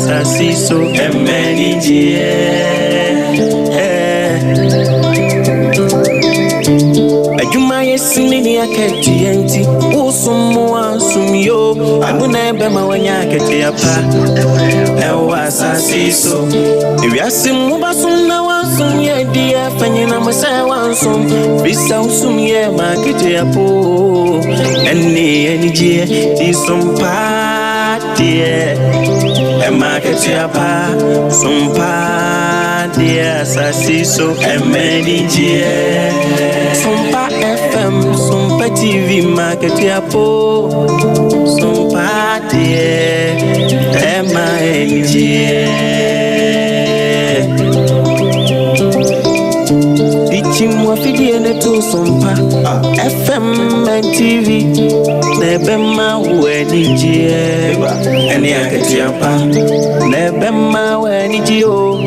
asasi so emeni Ajuma yesini ni aketi enti usumu asumyo amuna bema wanya aketi apa ewa asasi so ewiasimu basumna wasumye dia fanyina masa wansum bisa usumye maketi apo eni je di sompa die maketi apa sompa die asasi so emeni je SOMPA FM, SOMPA TV, market yapo, SOMPA MING. Bichimwa fidiene to SOMPA FM and TV, nebema wenijie, eni aketiapa, nebema wenijio.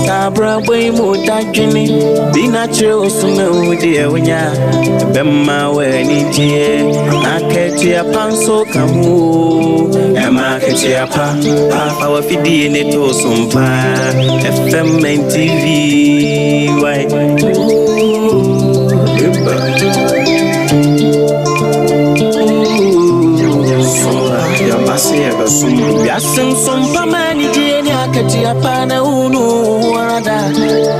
Sabra boy mo dajini be natural suno de wanya bemma we ni tie aketi apanso kamu e market apa our fidi ne to SOMPA FM and TV why Yasin SOMPA mani je ni aketi apa na unu warada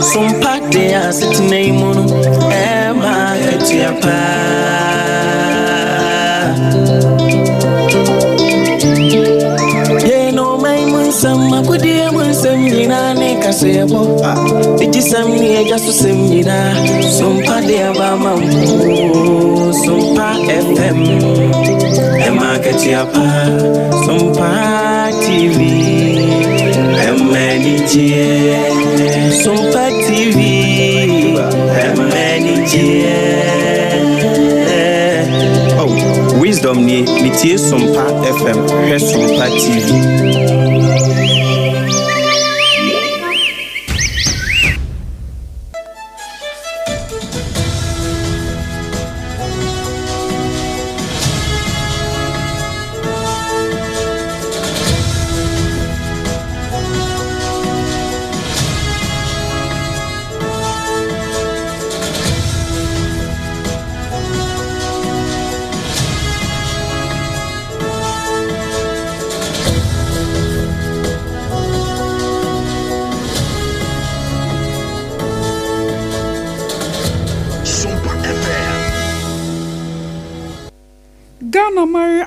SOMPA de asitine munu ema aketi apa ye no mai mun samma kudi mun samina ne kasebo iti samni e jasu samina SOMPA de abama SOMPA FM ema aketi apa SOMPA TV MNG SOMPA TV MNG oh wisdom ni tie SOMPA FM SOMPA TV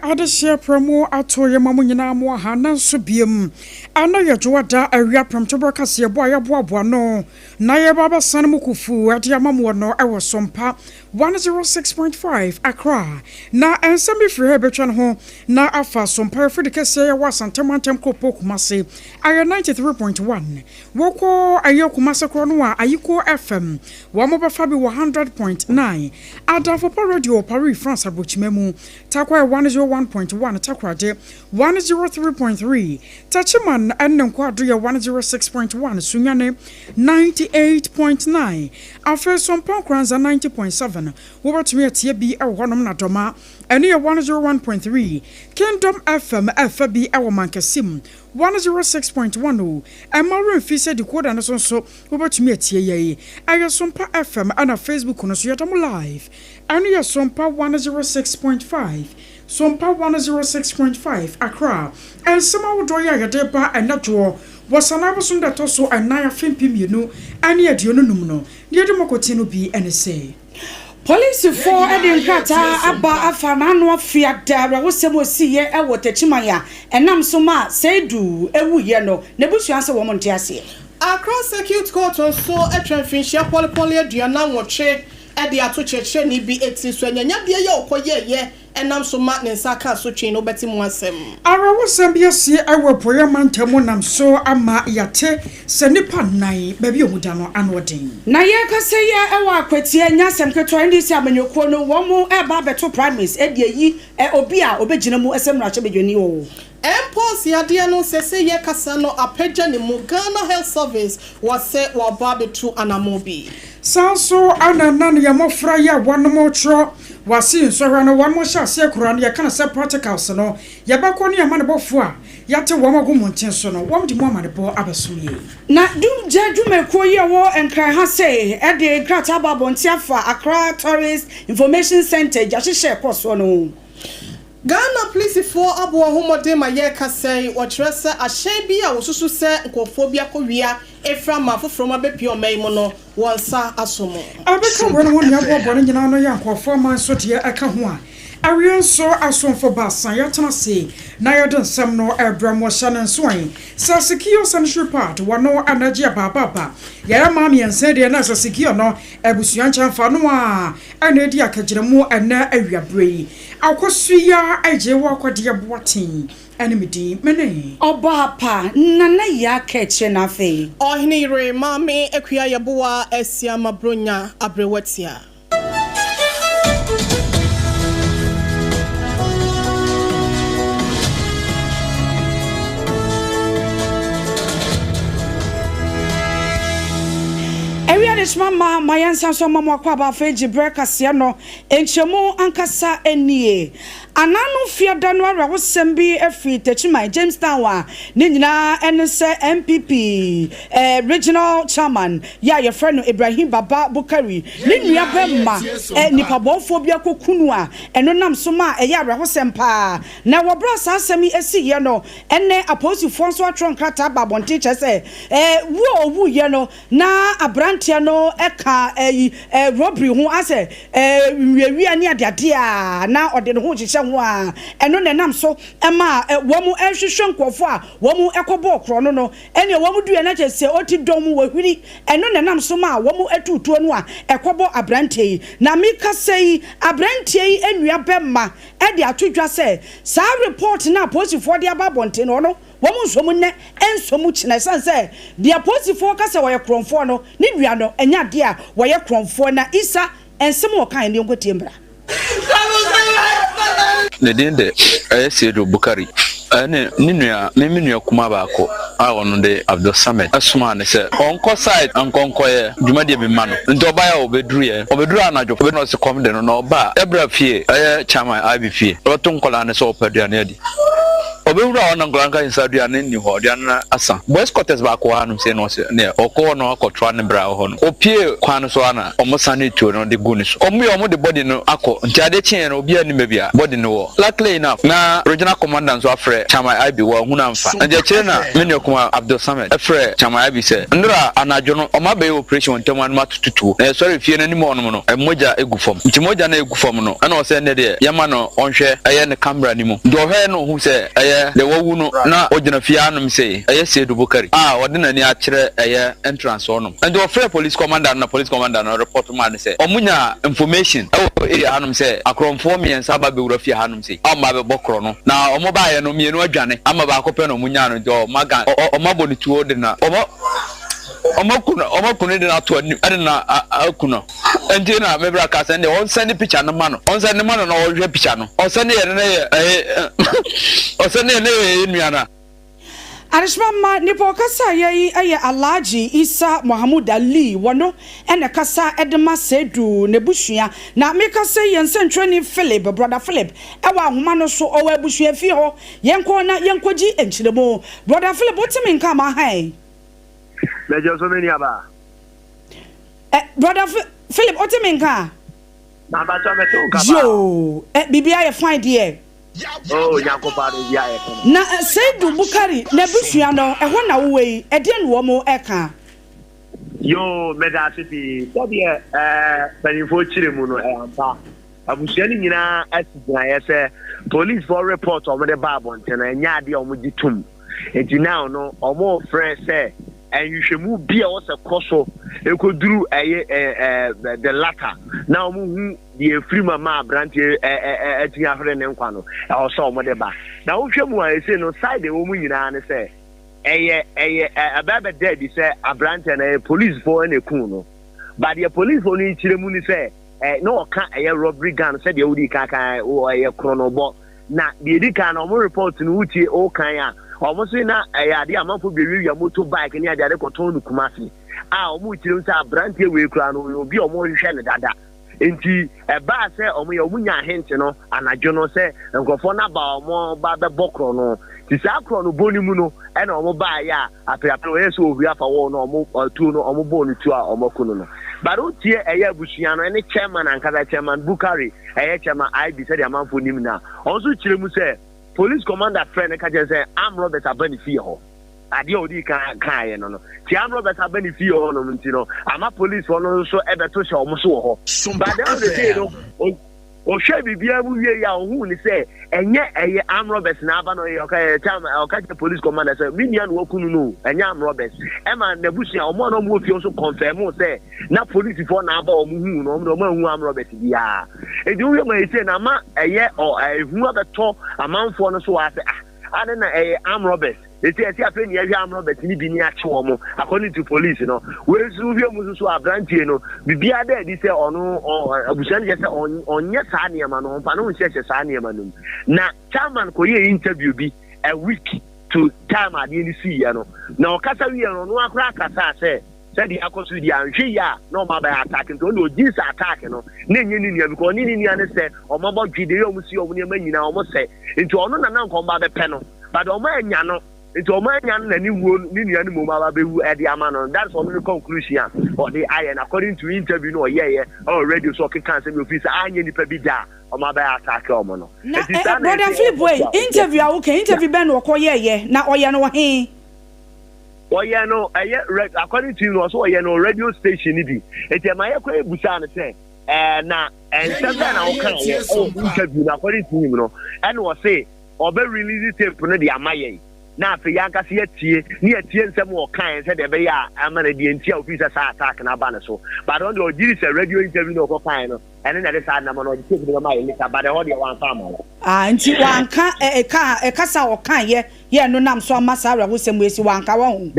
Adeshia promo ato ye mamu nyina mo ha na so biem ana ye joada awia promto broadcast ye boa no na ye baba san mu kufu ade amamu no ewo SOMPA 106.5 Accra na ensemi free he betwa ho na afa SOMPA free kese ye wasantemantem kopo kumase aye 93.1 woko aye kumase kro no a ayiko FM wa mo ba fa bi 100.9 adafo radio Paris France abochimemu takwa 101.1 takwade 103.3 tachiman ennkwa do 106.1 sunyane 98.9 afa SOMPA kranza 90.7 wobatumi atie bi ewonom na doma ene 101.3 Kingdom FM FB ewo mankasim 106.1 Emma Fise decoder no so wobatumi atie ye aye SOMPA FM ana Facebook no so yedom live ene SOMPA 106.5 SOMPA 106.5 Accra and some would do ya deba and not draw was an absent that also a naya fimpimiano and yet you no near the Mokotino be and say. Police for Edin Kata Abba Afanano Fiat Dara was some see ye a water chimaya and Nam Soma say do a woo yellow Nebuchadnezzar woman Tiasi. Across circuit court or so a transfer polypolia Diana watche at the Atoche ni be 80 so and ya yo koye and I'm so mad and Saka so chain no betting once. I was see I will pray a man temonam so ama yate senipa nai baby mudano and wedding. Nayaka say ya ewa kweti nyasem keto ndi si amenyoko no womo eba beto primaries e die yi e obia obegyina mu esemra che bedwani o. Empos ya dia no sese ye kasa no apagya ne mu Ghana Health Service was say wa ba betu anamobi. Sanso ananan ya mofra ya wanomo tro wasi nsoro no one mo sha se kura no ya kana se practicals no ya bakọ no ya manebofo a yate wama go monten so no wam di mo amade bo abesoye na dum je dumeko ye wo enkran ha say e de grata babonti afa Accra Tourist Information Center jahye koso no Ghana police for abo homode ma ye ka say wo trese ahye bi a wo susu se nkofo bi akowia efra ma foforo ma bepi o mai mo no wonsa asomo abeka wona won ya bo no nyina no ya nkofo man so de aka ho a Arian so asomfo basan yatena se na yodon sam no ebramo shanan soan sa secure sanitary part wano anaji ababa yara mami ense de na sa secure no ebusuan chanfa no a ana di akagiremu ana awiabrei akosua AGYEIWAA KODIE boatin enimidi mene OBAAPA nana ya keche na fe Oheneyere mami ekua yeboa esia mabronya abrewatia Mama mayansa so mama kwa ba feji break asia no enchemu ankasa enie ananu fiada no ara wosembi efi techima Jamestown wa ne nyina ense MPP regional chairman ya your friend Ibrahim Baba Bukari ne nua bemma nipa bonfo bia kokunu a eno nam so ma ya ara wosempa na wo bra sa asemi esi ye no ene aposifo so atron krata babonte chese wo ye no na abrantia no eka robbery ho ase wiawia ni adade a na ode no ho hihye ho a eno nenam so ema wo mu ehwehwe nkofo a wo mu ekobo okro no ene wo mu dua na chese oti dom wo hwiri eno nenam so ma wo mu atutuo no a ekobo abrantie na mika sei abrantie enua bemma e de atodwa se sa report na posifo de ababonte no womu nsomu ne ensomu china sanse dia posifo ka se woye kromfo no ni dua no enya de a woye kromfo na isa ensem wo kan ne ngotie mbra ne dinde Seydou Bukari ane ninua menua kuma baako a wono de Abdul Samad asuma ne se onko side ankonko ye dwumade bi ma no nto ba ya obeduru anajo obe no se kom de no no ba ebra fie chama abi fie oto nkola ne so opadua ne adi obewura ona ngranka insadua ne ni ho de na asa boys quarters ba ko hanum se no se ne okọ no akọtwa ne bra ho no opie kwan so ana omosane tuo no de guni so omo de body no akọ ntiade chen no obi ani mabia body no wo luckily enough na regional commandant so afre chama abi wo huna mfa nje kire na menu kuma Abdul Samad afre chama abi se ndra anajo no omabe operation ntemwa no matututu na sorry fie na ni mo no emoja egufom nti moja na egufom no ana o se ne de yama no onhwe eye ne camera ni mu ndo hwe no hu se de wawu no na ogina fie anum se Seydou Bukari wode na ni a kire entrance onum and the offer police commander na report man say omunya information area hanum say akromfo miensa ba bewura fie hanum say amma be bokro no na omo ba ye no mienu adwane amma ba akopɛ no munya no do maga omabo ni tuo de na omo de na to ani na akuno enti na mebra ka send on send picture no man on send man no o hwe picture no on send ye ne o send ne nuana Arishmama nipo kasa ye Alhaji Isa Muhammad Ali wono ene kasa edema Seydou nebusua na me kasa yensentweni Philip brother Philip ewa ahoma no so owa abusua fi ho yenko na yenkoji enchiremo brother Philip otimi nka ma han Mejo so many aba brother Philip otimi nka na ba so meto ka ba yo bibia ye fine there oh yakopare ya e na Seydou Bukari nebusua no eho na wo yi ede no wo mo eka yo meda city so de penifo chire mu no ampa abusua ni nyina asigina ye se police for report o me de babon tena nya ade o mo gitum enti now no o mo friend say enhwehwemu bia wo se koso ekoduru the latter now mo hu the free mama branch etinya hore ne nkwa no o so mo de ba na wo hwemu a ese no side wo mu nyina ne se ababa dead say abrante na police for na kun no but the police for ni chiremu ni say no ka robbery gun say the odi kan o chronobo na the edi kan no mo report no uti o kan a almost na ade amanfo bewi motorbike ni ade koton no kumasi omo chiremu say abrante we kura no obi omo hwehwe ne dada enti ba say omo ye omunya hint no anajo no say nkofo na ba omo ba be bokro no ti sa kro no boni mu no e na omo ba ya apirapira we so owi afa wo no omo tu no omo boni tu a omo kuno no but o tie eye busua no ene chairman ankasa chairman Bukari eye chairman IB said the amanfo nim na also kire mu say police commander friend ka je say am Robert abani fie ho ade odi kan no no ti am Robert abani fie ho no nti no ama police no so ebeto hye omo so ho but dem dey say no o hwe bibia mu wie ya ohu ni say enye eye am Robert na aba no ye okay the police commander say minia no okunu no enye am Robert e ma na busia omo no mo fie so confirm say na police for na aba omo hu no omo hu am Robert bia e di we ma say na ma eye o hu abeto amanfo no so wa say ade na eye am Robert eti afeni ya am Robert ni bi ni ache omo according to police no we su hwe mu so abrantie no bibia da di say ono abusan je say onye sa ne ma no pa no hye sa ne ma no na chairman ko ye interview bi a week to time ade ni see ya no na okasa wi no no akra kasa say said the AKOSUA di anhwe ya no ma ba attack nto no dis attack no na enye ni nia because ni nia ne say o ma bo dwide yo mu si o ne ma nyina o mo say nto ono na nko ba be pe no but o ma anya no nti o ma anya na ni wuo ni nia ni mo ma ba be wu e di ama no that's only conclusion or the iron according to interview no yeah already so can say me officer anya ni pa bi da o ma ba attack o mo no brother Philip way interview a okay interview ben wo ko yeah na o ye no he no according to you also no radio station ni bi eti ma ye kwa ebusa ne say na ensem na o kan o interview na according to him no and we say obe release tape no de amaye na afi yanka se yatie ni yatie nsem o kan say de be ya amana de ntia officer sa attack na ba ne so but on the giri say radio interview no ko kan no ene na de sa na no de tape de amaye ni ka ba de ho de wan fa ma nti wanka kasa o kan ye no nam so amasa awe wo sem esi wanka wa hu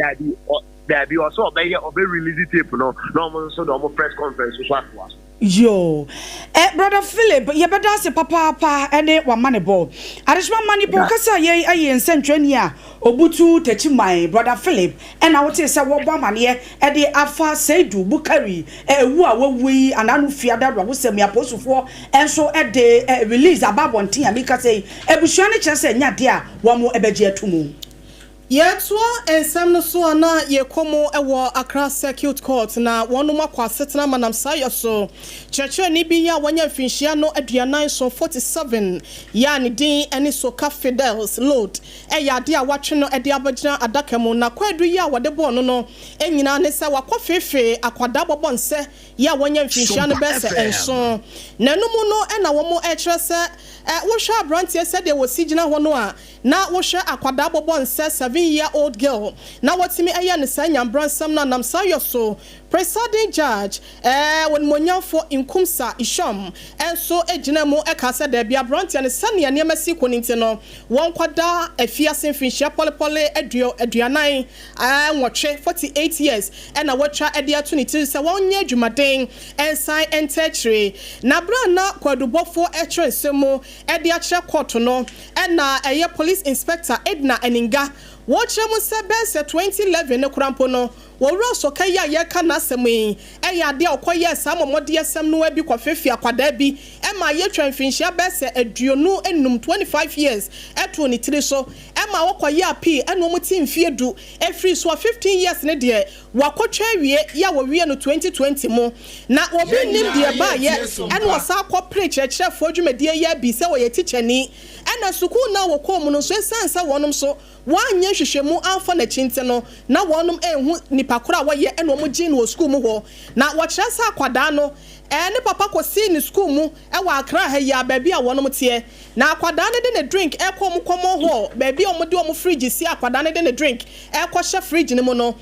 daddy also obe release tape no mo so do mo press conference so atwa yo brother Philip ye beda se papa ene wa mane ball adishma mane ball kasa ye aye nsentwani a obutu tachiman brother Philip ena wote se wo bɔ mane e de afa Seidu Bukari ewu a wawi ananu fiada wo sem ya posufo enso e de release ababonten a mika say ebusuane kyerese nya de a wo mo ebeje atumu Yetwa ensem no so na ye komo ewo Accra Circuit Court na wonu makwa setena manam sayo so cheche ni bi ya wanya finhia no aduanan so 47 ya ni din eni so ka Fidels load ya de a watwe no de abagina adakamu na kwadu ya wode bo no enyina ne se wakɔ fefe akwada bobɔ nse ya wanya finhia no bese enso na numu no na wo mo kyerɛ se wo hwa brantie se de wo sigina ho no a na wo hwa akwada bobɔ nse 7-year-old girl na watimi aya ne sanya bransam na nam sayo so presiding judge when monyafo inkumsa ishom enso ejina mu ekasa da bia brantia ne sane ne masi koninti no won kwada afiase finhia polepole aduanan nwotwe 48 years na watwa ade ato ne ti se won nya adwumaden ensan entetre na bra na kwadubofo etwensemo ade akye court no na eye police inspector Edna Eninga watch them say 2011 ne kurampo no wo so ka ya ye ka na asemi ya de okoye sam modde asem no abi kwafefia kwada bi ma ye twanfinhia bese aduonu enum 25 years eto ni tiri so ma wokoye api eno muti mfie du efri so 15 years ne de wakotwa wie ya wo wie no 2020 mo na obi nim de ba ye eno sa akọ preach fo dwumadie ya bi se wo ye teacher ni ena suku na wo kom no so esansa wonom so wanye hwehwemu amfa na chinte no na wonom ehu nipakora woye eno mo gin wo school mu ho na wo kyerɛ sa akwada no ne papa ko si ni school mu wa Accra ha ya baabi a wonom tie na akwada ne de ne drink kom komo ho baabi a omode om fridge si akwada ne de ne drink ko hye fridge ne mu no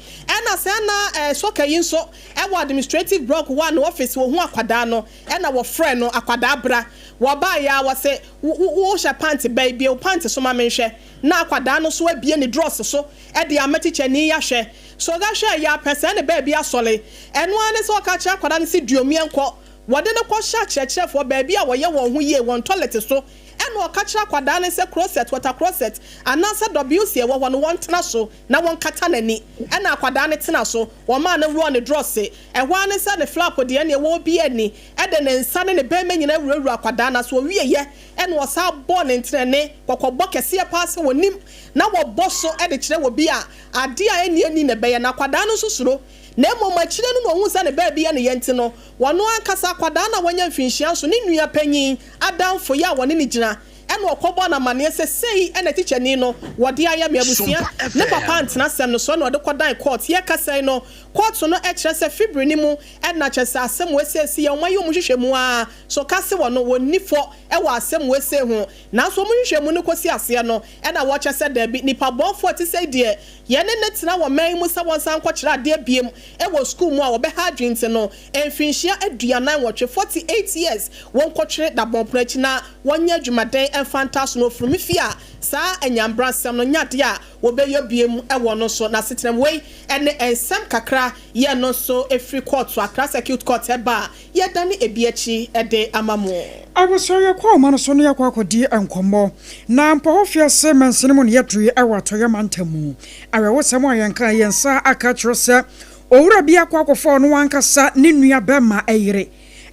na se na soka yi nso wa administrative block 1 office wo hu akwada no na wo frɛ no akwada bra wo ba ya wo se wo hye pant baabi o pant so ma menhwɛ na akwada no so abie ne dross so de amatiche ni ya hwɛ so ga hwɛ ya person ne baabi asɔle eno ane so ka kye akwada ne si duomi enko wode ne ko hye kyerɛkyerɛfo baabi a wɔyɛ wɔn ho yie wɔn toilet so eno okachira kwada ne se crosset water crosset anasa WC e wo no won tena so na won kata nani ena kwada ne tena so wo ma ne ro ne dross e ho ne se ne flap de ne wo bi ani e de ne nsa ne be manyina wurawura kwada na so wie ye ena wo sa bo ne ntrene kokobọ kese paase wonim na wo boso e de kire wo bi a ade a eni ani ne be ye na kwada no susuro na emoma kire no wo nsa ne ba bi ya ne yenti no wono ankasa kwada na wanya mfinhia so ne nua panyin adamfo ya wone ne gina eno okobo na mane se sei ena teacher ni no wode aya me abusia ne papa antena sem no so na wode kodan court ye kasai no court no e kire se fibre ni mu ena kyese asem wesiesi ye omaye omuhwehwemu a so kase wono woni fo e wa asem wesi ho na so omuhwehwemu ne kosi ase no ena wo kyese da bi nipa bonfo ti sei de ye ne ne tena wo man mu sa won san ko kire ade biem e wo school mu a wo be ha dwinte no emfinhia aduanan wotwe 48 years won ko kire da bonprachi na wonya adwumaden fantastic no from fia sa enyambra sem no nyade a wo be yobiem e wo no so na setrem we ene ensem kakra ye no so efri court to Accra Circuit Court e ba ye dane ebiechi e de amamo agosoye kwa ma no so no yakwa akodi enkomo na mpofia se mensene mu ne yedru e watoye mantamu awewo sem ayenka yensa aka trose owura bia kwa akofo no wankasa ne nua bema eyire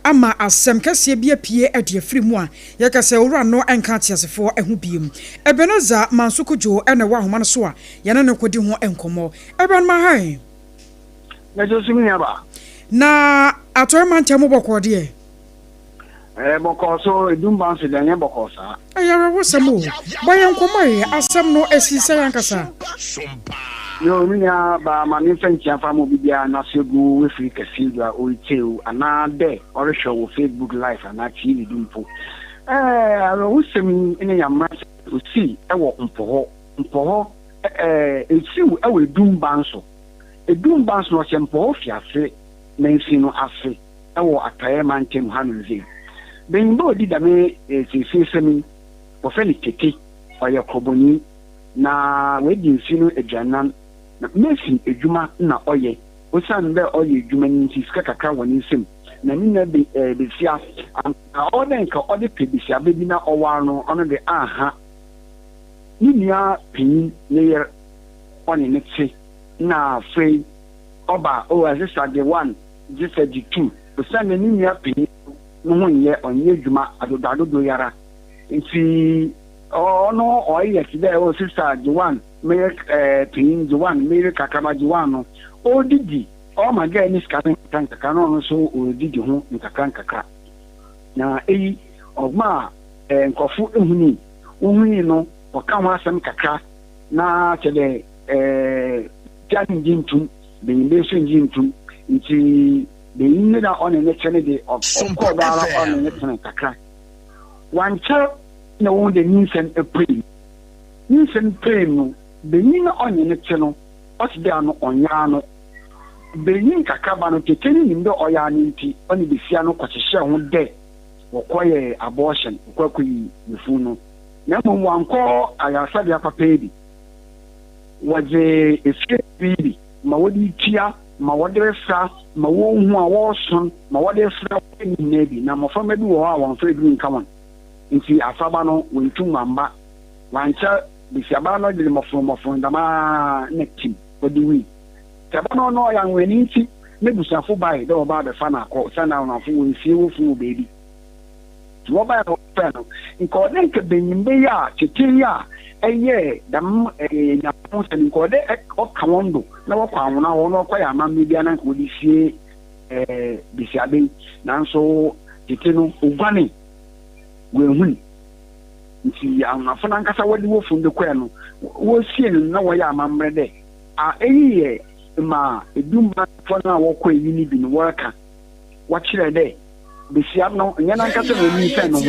ama asem kase bia pie ade afri mu a yakase owura no enka tiasefo ehu biem ebeneza mansukujo ene wa homa no so a yene ne kodi ho enkomo eben ma hai na josumi aba na atoy mantamu bokode boko so edumba so danye boko sa ayara wosamo bayan komaye asem no esise yankasa yo minya ba mani fenchia famo bibia na segu we free kasidwa o teu ana de or show wo Facebook live ana TV dumpo wosemi ene yamma o si e wo mpoho etiu e we dumba so no sempo fiase na nsino afe e wo ataye mantem hanuze ben bo di dame sefesemi wo feli tete oye koboni na we di nsino aduanan na mesin ejuma na oye osan be oye ejuma nti sika kakra woni nsem na ni na be sia na oden ka ode pebisia be bi na owa no ono de aha ni nia pin ne yer oni ne tse na free oba o asisa de 1 just the 2 osan ni nia pin no ho ye onye ejuma adodo yara nti ono oye kide o sister de 1 me pin de 1 me kakama de 1 no odidi o ma ga ni skatin kanka no so odidi ho nkaka na eyi ogma nkofu ehuni no o ka ho asem kakra na chede jani jintum be mbe so jintum nti be yin na on ne chene de ko dara on ne chene kakra wancha na won de ninsen pray no be yin on ne chene o se de ano onya no be yin kakaba no tekeni nimbe oya ni nti oni be sia no kwachehye ho de wokoye abortion kwakuyi nifu no na mo wanko ayasa de papa bi waje efie bi ma wodi tia ma wode fra ma wo hu a wo son ma wode fra ni nebi na mo fa medu wo a won fra bi nka won nti afaba no wontu mamba wancha bisiaba no de mo from dama nekim wodi wi taba no ya nweni nti nebusafo bai de oba be fa na ko sana na fo won fie wo fu baby wo ba no fa no nko de nke benyimbe ya tete ya eye dam nya mo se nko de o ka wondo na wo kwa wona wo no kwa ya mamme bia na ko di fie bisiabe nanso tete no ogwane we hu nti ya na fo na nkasa wodi wo fu ndekwa no wo sie no na wo ya mamme de a eyi ma edumba fo na wo kwa yi ni bi no worka wakire de bisia no nya na nkasa no ni fe no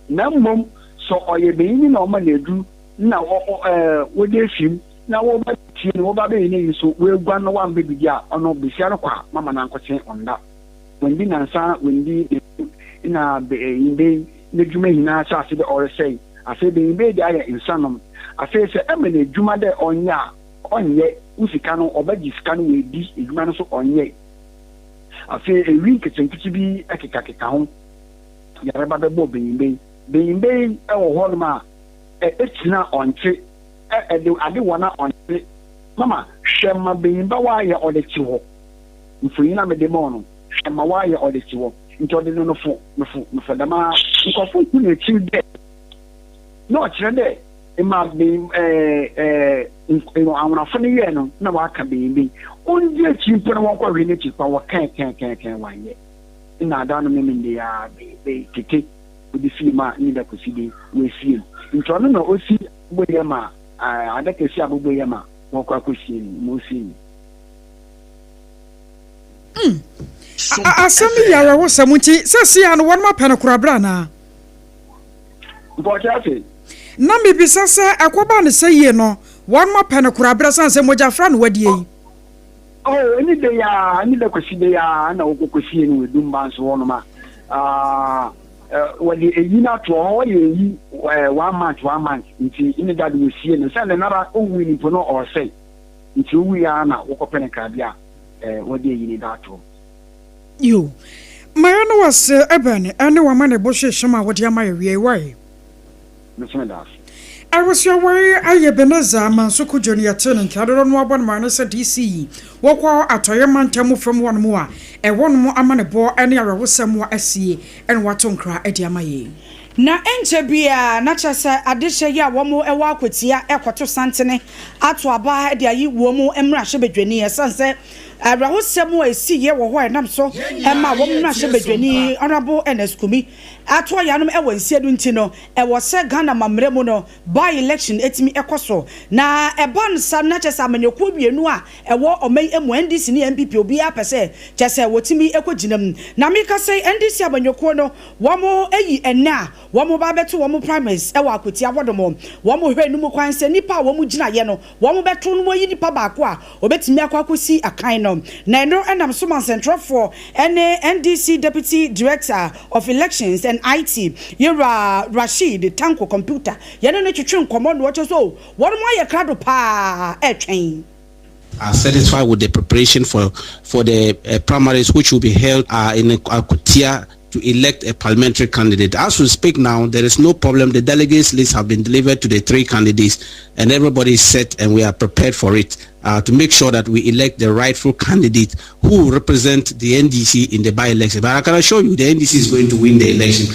na mom so oye be ni na o ma ledu na wo de fim na wo ba ti ni wo ba be ni so we gwa no wan be bi a ono bisia no kwa mama na nkoche onda wendi na nsa wendi ina be inde ne djuma hina sa se de ore sei afi be be de aye insanom afi se emene djuma de onya onye usika no obaji sika no we di djuma no so onye afi ewi nketsenkiti bi akeka ho yareba be bo be being or it's not on tree. I do want on tree. Mama, share my being Bawaya or the Chivo. If we know the demono, share my wire or the Chivo. Into the no for the ma, because we chill there. No, today. It must be I'm funny, no, I can be. Only a cheap and walk related power can wine it. In our down they take with the female neither could see we see. In Toronto, we see Williama, I like to see Abu Williama, walk up with Musi. Asami yara wo samuti sesi an one more penokrabrana. What I Na me bisa se akoba ne seye no one more penokrabra san se moja fra no wadie. Oh, any day any the question they are na okokosi we dumba so no ma. When the yina to all you 1 month nti in that we see no say na o win for no or say nti we are na okopenkrabia what dey yini that to. You Mayano was Eben and no man a bush shama what yama way. I was your way, I Ebenezer, Mansuku Junior Turn and Cadron Waban Manasa DC. Walk at Toyaman Tamu from one more, and one more amanabo, and there was some more SC, and what on cry at Yamaye. Na enche bia na chese adehye ya womo ewa akwatia ekwoto santene ato aba de ayi womo emra hyebedwani esanse awrahosem a esi ye wo ho enam so ema womo na hyebedwani honorable NS Kumi ato yanom ewo nsiedu ntino ewo se Ghana mamremu no by election etimi ekoso na eban sam na chese amanyekwu bienu a ewo omei emu NDC ni MPP obi apese chese wotimi ekoginam na mika say NDC amanyekwu no womo eyi enna womo ba beto womo primaries e wa akwati awodomo womo hwe numu kwan se nipa womo gina ye no womo beto no yi nipa ba ko a obetimi akwakosi akan no na eno enam so man central for NDC deputy director of elections and IT Yera Rashid Tanko computer ye no twetwe nkomo no wo so womo aye krado pa etwen are satisfied with the preparation for the primaries which will be held in Akutia to elect a parliamentary candidate. As we speak now, there is no problem. The delegates list have been delivered to the 3 candidates and everybody is set and we are prepared for it to make sure that we elect the rightful candidate who will represent the NDC in the by-election. But I can assure you the NDC is going to win the election.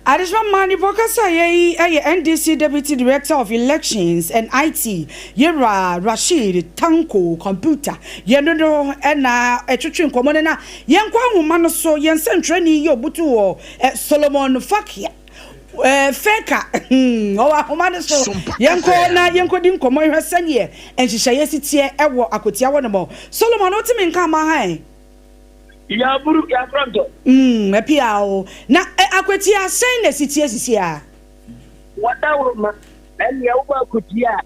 Adishma Mani Bokasa ye NDC Deputy Director of Elections and IT Yera Rashid Tanko computer yenono ena etwetwe nkomo na yenkwa homa no so yensentrani ye obutu Solomon Fakia feka owa homa no so yenko di nkomo hwesanye enhyehyeye sitie ewo akotia wo no mo Solomon otimi nka ma han ya buru ya pronto epia o na akwati asen na sisia wadawo ma ya uba akutia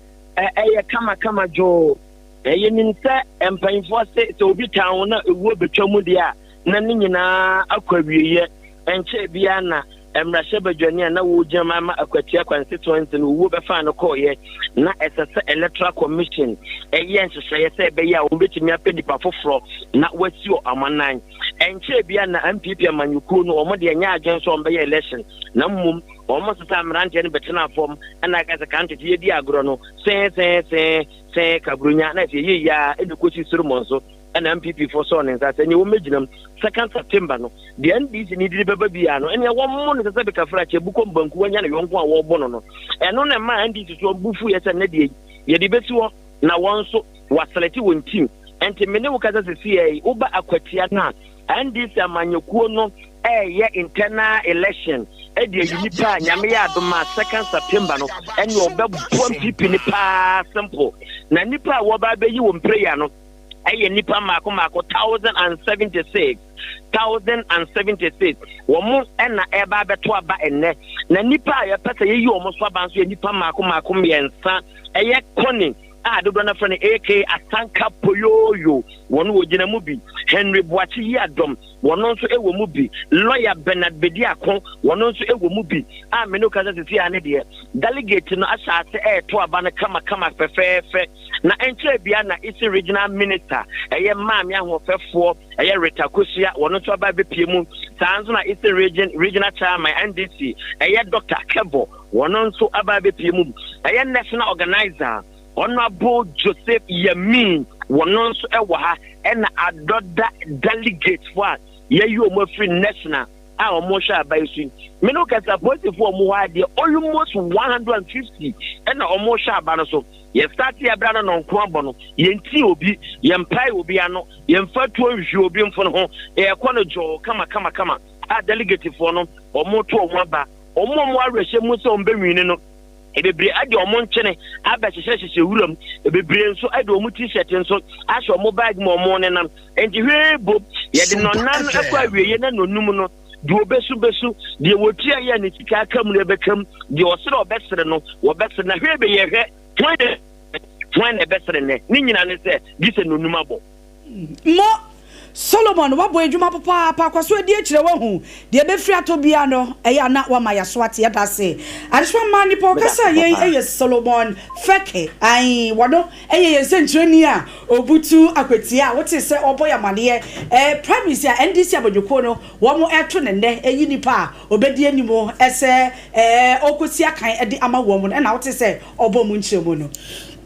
kama jo ninsa empanfo se obi town na ewo betwamu dia na nyina akwawieye enche bia na emrahye badwane na wo gyama ma akwatia constituency no wo befa no koye na esese electoral commission nhyehyeye se be ya wo betimi apedipa foforo na wasio amanan enche bia na MPP amanyuku no omo de nya adwen so ombe election na mmom omo sesa amrante ne betena form na ka candidate ye di agro no se kabrunya na se ye ya edukochi surumonso na MPP for so on that any wo meginam 2nd September no the NDC ni di beba bia no ene wo mo no se be kafra che buko banku wanya na yonko a wo bono no eno na ma NDC so bufu ye se na de ye di besi wo na won so waseleti won team enti mene wo kaza se CA uba akwatia na NDC amanyekuo no ye internal election edi nipa nyame ya adoma 2nd September no ene obebu MPP ni pa simple na nipa wo ba be yi wo prayer no aye nipa mako 1076 womo ena eba beto aba enne na nipa ya pese yeyi omo so aba so nipa mako miensa eye konin dodo na friend AK Atanka Poyoyo one wo gina mu bi Henry Boachi Yadom one nso ewo mu bi lawyer Bernard Bediako one nso ewo mu bi me no kaza sisi ane de delegate no asase to aba kama fefefe na enche bia na isi regional minister eye maami ahofefo eye Rita Kosia one nso aba bepie mu sanzo na isi regional chairman NDC eye Dr. Kebo one nso aba bepie mu eye national organizer Honorable Joseph Yamin one nso ewa ha na adoda delegate for ye omo free national omo sha abayisu me no kasa positive omo ha de almost 150 na omo sha aba no so ye start ya bra no nko abo no ye nti obi ye mpai obi ano ye mfatu nhwe obi mfo no ho e ko no jo kama delegate for no omo to omo aba omo arehye mu so mbewini no ebebre ade omo nchene abehyehyehye wuram ebebre nso ade omo t-shirt nso ahye omo bag mo omo ne nam enti hwebo ye de no nan akwa wieye na nonum no de obesu de wotia ye ne sika kam ne bekam de osere obesere no wobesere na hwebe ye hwe twan ebesere ne ni nyina ne se gise nonum abo mo Solomon wabo edwuma papa kwaso edi ekire wahu de befri atobia no eya na wa mayaso ate ya dase adeswa mani po kasa ye Solomon feke ai wado ye sentreni a obutu akwetia wote se oboya mane promise ya NDC abodwoko no wo mo eto ne ne eyi nipa obedi animo ese okosia kan edi ama wo mo na wote se obomu nchemu no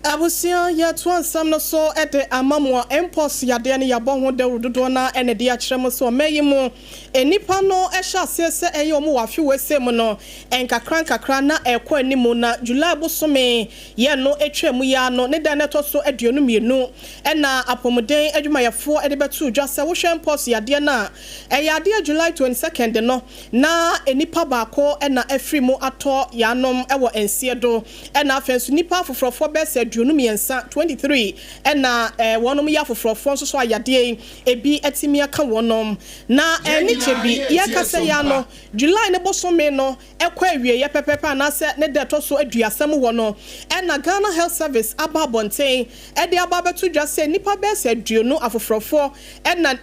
Abusia ya tuansam no so ede amamwa impulse yade ne yabo ho de rudodo na ene de akyerem so meyi mu enipa no ehya sese eye omo wafi wesem no enkakran na ekọ animu na July bosome ye no etwam ya no ne da neto so aduonu mienu ena apomuden adwumayefo ede betu dwase wo hwe impulse yade na eyade July 22nd no na enipa baako ena afrimu ato yanom ewo ensiedo ena afensu nipa afofrofo bese aduonu miensa 23 ena wonom ya afofrofo so ayade ebi etimi aka wonom na eni chebi yakasa ya no July ne bosome no ekwa awie ye pepepe na se ne deto so aduasam wo no ena Ghana Health Service aba bonten ede aba betu dwase nipa bese aduonu afofrofo ena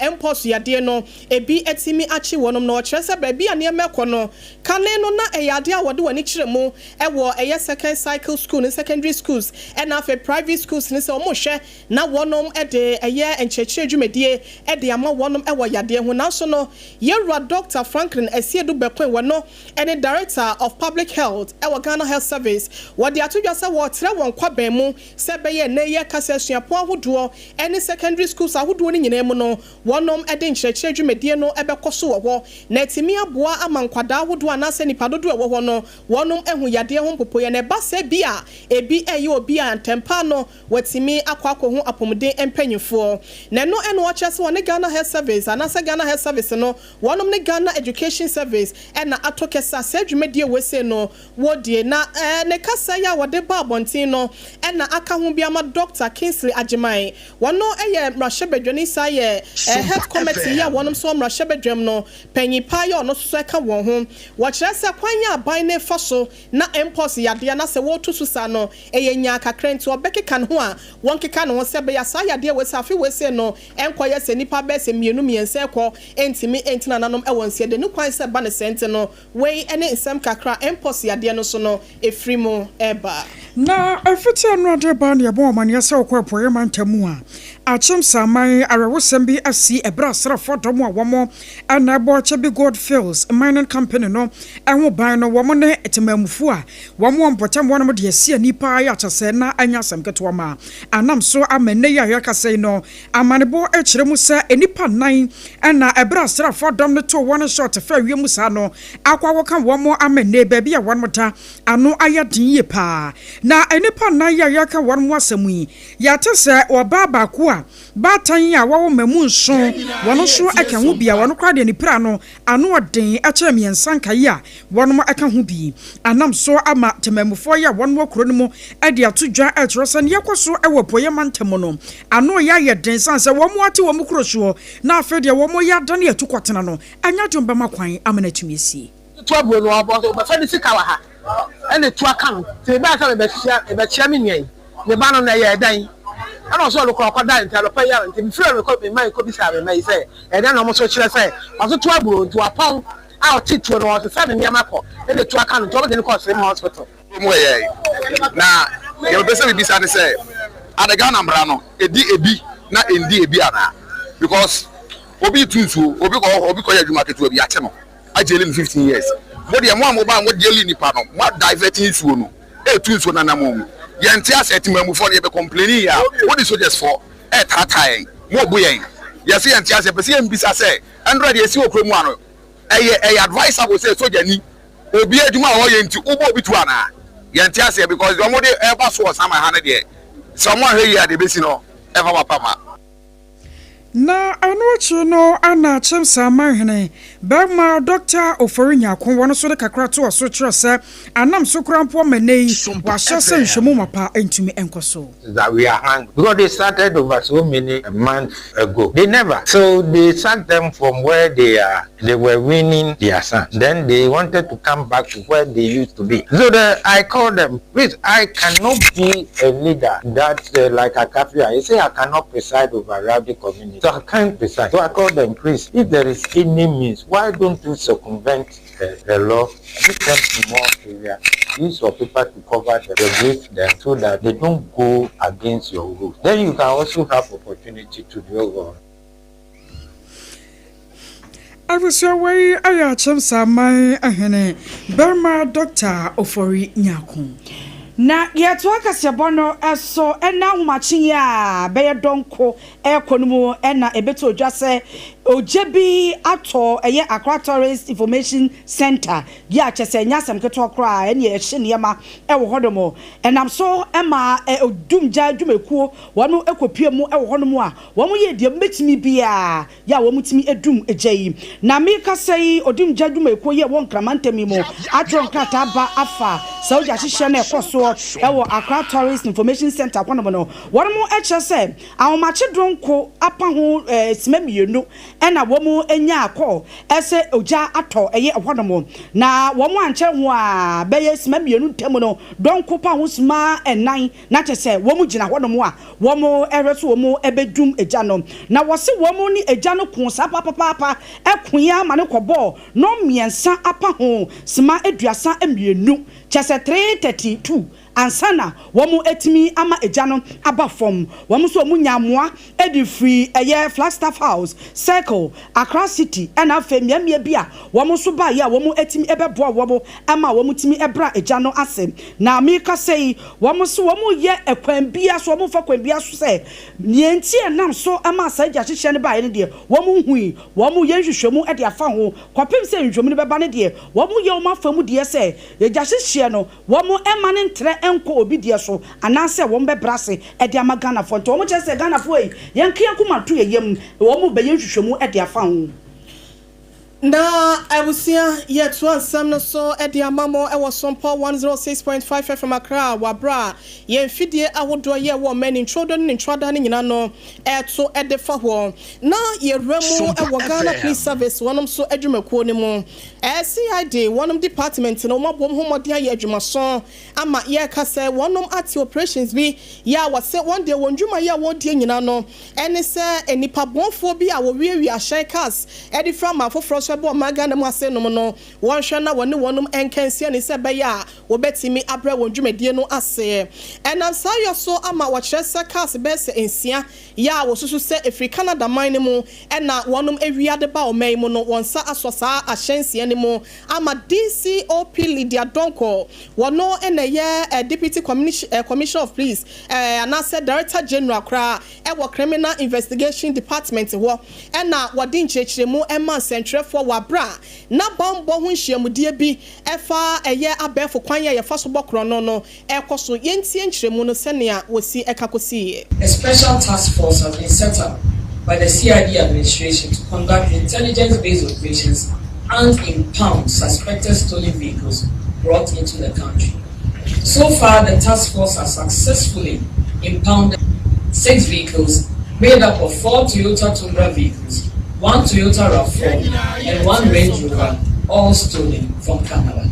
impulse yade no ebi etimi achi wonom no kyerese ba bia ne emekọ no kane no na eyade a wode wani kyeremu ewo eye second cycle school ne secondary schools ena afa private schools ne se omo hwe na wonom ede eye enchechire dwumedie ede ama wonom ewo yade ho na so no yewra Dr. Franklin Esiedu Bekwen wono ene director of public health ewo Ghana Health Service wode atodwasa wo tere won kwaban mu se beye na ye kasa suapo ahodo ene secondary schools ahodo ni nyina mu no wonom ede enchechire dwumedie no ebekoso wo na etimi aboa amankwada ahodo anase nipa dodo wo no wonom ehu yade ho popoye na ba se bia ebi eye obi antempa no watimi akwako ho apomuden empanyefo na no eno wo kyese won Ghana Health Service anase Ghana Health Service no wonom ne Ghana Education Service ena atokesa sedwumedie wese no wodie na ne kasa ya wode ba abontin no ena aka ho bia ma Dr. Kingsley Agyemai wono eye mrahwebedwani saye health committee ya wonom so mrahwebedwam no panyipa ya ono so eka won ho wo kyerese kwanya aban ne faso na impulse yade na se wo to susa no eye nya kakrento obekeka no ho a won keka no se be ya sa yade wese afi wese no enkoye se nipa be se mienu miense ekọ entimi entina nanom ewon se de no kwan se ba ne sente no we ene nsem kakra impulse yade no so no efrimo eba na afiti anu ade ba ne yebo omane se okwapoye mantamu a achim saman arewosem bi asi ebra srafo dom a womo anabo chebi Goldfields mining company no enwo ban no womo ne etemamufu a womo mpotam wono de asi nipa ya chase na anya samketo ma anam so amene ya yakase no amanebo ekiremu se enipa nan na ebra srafo dom ne to one shot fa wiemu sa no akwa woka womo amene ba bia wono ta ano ayadin ye pa na enipa nan ya yaka wono asemu ya tese oba ba ko a batan ya wo mamu nso wono so aka hu bia wono kwa de nipra no ano odin akyere miensan kai a wono mo aka hu bi anam so ama temamufo ya wono okro no mo ade atodwa etrosan yekoso ewopoye mantam no ano ya ye den sanse wo mo ate wo mo kroso na afede wo mo ya dane atukotena no anya dwomba makwan amana tumisi to abro no abo ba fa ni sika wa ha ene to aka no te ba ka be chia me nyan ne ba no na ye dan ana so lo ko da nti alopa ya nti frɛ me ko me mai ko bi sa me mai say e dan no mo so kyerɛ say aso to aburo nti apon a o tito no o se me niam akɔ e de to aka no to de ko srim hospital mo ye na ye be say bi sa ne say adaga na mbra no edi ebi na endi ebi ana because obi tunsu obi ko ya dwuma ketu obi ache no ajele 15 years mo de mo amoba mo de eli nipa no mo diverting suo no e tunsu na namom ye nti asset mamu for ye be complaining ya what is so just for e tatai mo boyen ye say nti asset be say mbisa say 100 ye si okro mu ano e advice go say soldier ni obi adwuma ho ye nti ubo obi tu ana ye nti asset because the mo de e ba so sama ha na de someone here ya de be si no e fa papa na anochi no ana chemsa manhene bagma Dr. Oforinya kon wono so de kakra to so kire se anam so krampo manei wa hyese nhwemu mapa entumi enkoso that we are hanged because they started over so many months ago. They never, so they sacked them from where they were winning their son. Then they wanted to come back to where they used to be. So I called them, please, I cannot be a leader that like a kafir. I say I cannot preside over rowdy community. So I can't preside. So I called them, please, if there is any means, why don't you circumvent the law, give them to more area, use your paper to cover the regulate them so that they don't go against your rules. Then you can also have opportunity to do well. I was away aya chemsa mai ahene Burma Dr. Oforinya kon na yeto akase bono eso ena humachi ya beye donko ekonomu ena ebeto odwase ojebi ato eye Accra Tourist Information Center ya chese nyasem keto kra ene ye hye niema ewo hodomo enam so ema odumja adwumekuo wono ekopie mu ewo honomu a womo ye die metimi bia ya womo timi edum ejeyi na mi kasei odumja adwumekuo ye won kramantemi mu atron krata ba afa saudi ahihye na ekoso ewo Accra Tourist Information Center kwano no wono eche se ahomache dronko apa ho simamienu ena womu enya akọ ese oja atọ eye ehwonomo na womu anche ho a beye simamienu temu no dronko pa ho sima enan na chese womu gina hwonomo a womu ereso womu ebedum eja no na wose womu ni eja no kun sa papa ekunya ma ne kọbọ no miensa apa ho sima eduasa emienu chese 332 ansana womu etimi ama ejano abafom womu so munyamoa edi free eye Flagstaff House Circle Accra City and afemiamia bia womu so ba ya womu etimi ebeboa womu ama womu timi ebra ejano ase na mika sei womu so womu ye ekwan bia so womu fa kwan bia so se nienti enam so ama saja hihye ne ba ye ne de womu hui womu ye hwehwemu ede afa ho kwapem se nhwemu ne beba ne de womu ye womu afamu de se ye hihye no womu ema ne ntre enko obi die so anase wo mbe brase e de amagana fo nto wo chese Ghana fo yi yenke yakuma to yeyem wo mu be yenhwehwemu e de afa ho na abusia yetu ansam no so e de amamo e wo SOMPA 106.5 from Accra wabra ye mfidie awodo ye wo mani ntrodo ne ntroda ne nyina no e to e de fa ho na ye remu e wo Ghana Police Service wonom so adwumakuo ne mu CID wonom department no mabom ho mode ye adwumaso ama ye kase wonom ati operations bi ya wase one day wondwuma ye wo die nyina no ene se enipa bonfo bi a wo wiawi ahye cars e de from afoforo bo magana mu ase no no won hwe na woni wonum enkansia ne se be ya wo betimi abra wondwumadie no ase enam sayo so ama wo kyerese cars be se ensia ya wo susu se efri Canada man ne mu ena wonum ewiade ba o mai mu no wonsa asosa ahyensia ne mu ama DCOP Lydia Donko wono ena ye Deputy Commissioner of Police anase Director General kra e wo Criminal Investigation Department wo ena wodi nchechiremu ema central for wabra na bombo ho nhyiamudie bi efa eye abefo kwan ye fa so bokro no no ekoso yentie nchiremu no senea wosi ekakosi. A special task force has been set up by the CID administration to conduct intelligence-based operations and impound suspected stolen vehicles brought into the country. So far, the task force has successfully impounded 6 vehicles made up of 4 Toyota Tundra vehicles, 1 Toyota RAV4 and 1 Range Rover, all stolen from Canada.